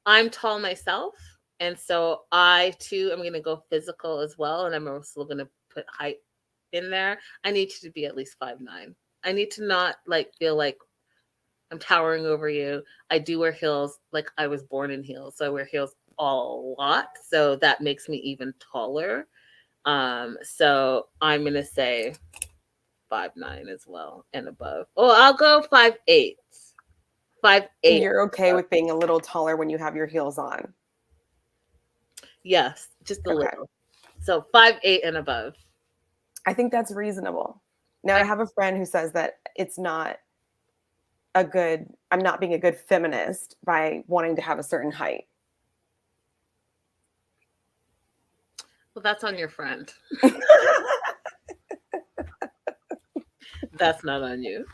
I'm tall myself, and so I too am going to go physical as well, and I'm also going to put height in there. I need you to be at least 5'9". I need to not like feel like I'm towering over you. I do wear heels, like I was born in heels, so I wear heels a lot, so that makes me even taller. So I'm going to say 5'9" as well and above. Oh, I'll go 5'8". 5'8". You're okay with being a little taller when you have your heels on? Yes, just a Okay. little. So 5'8" and above. I think that's reasonable. Now I have a friend who says that it's not a good, I'm not being a good feminist by wanting to have a certain height. Well, that's on your friend. That's not on you.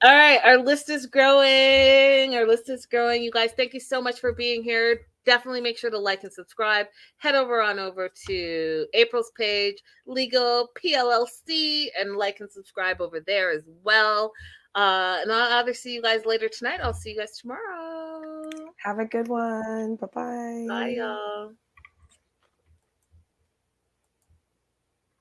All right, our list is growing. Our list is growing. You guys, thank you so much for being here. Definitely make sure to like and subscribe. Head over to April's page, Legal PLLC, and like and subscribe over there as well. And I'll either see you guys later tonight. I'll see you guys tomorrow. Have a good one. Bye-bye. Bye, y'all.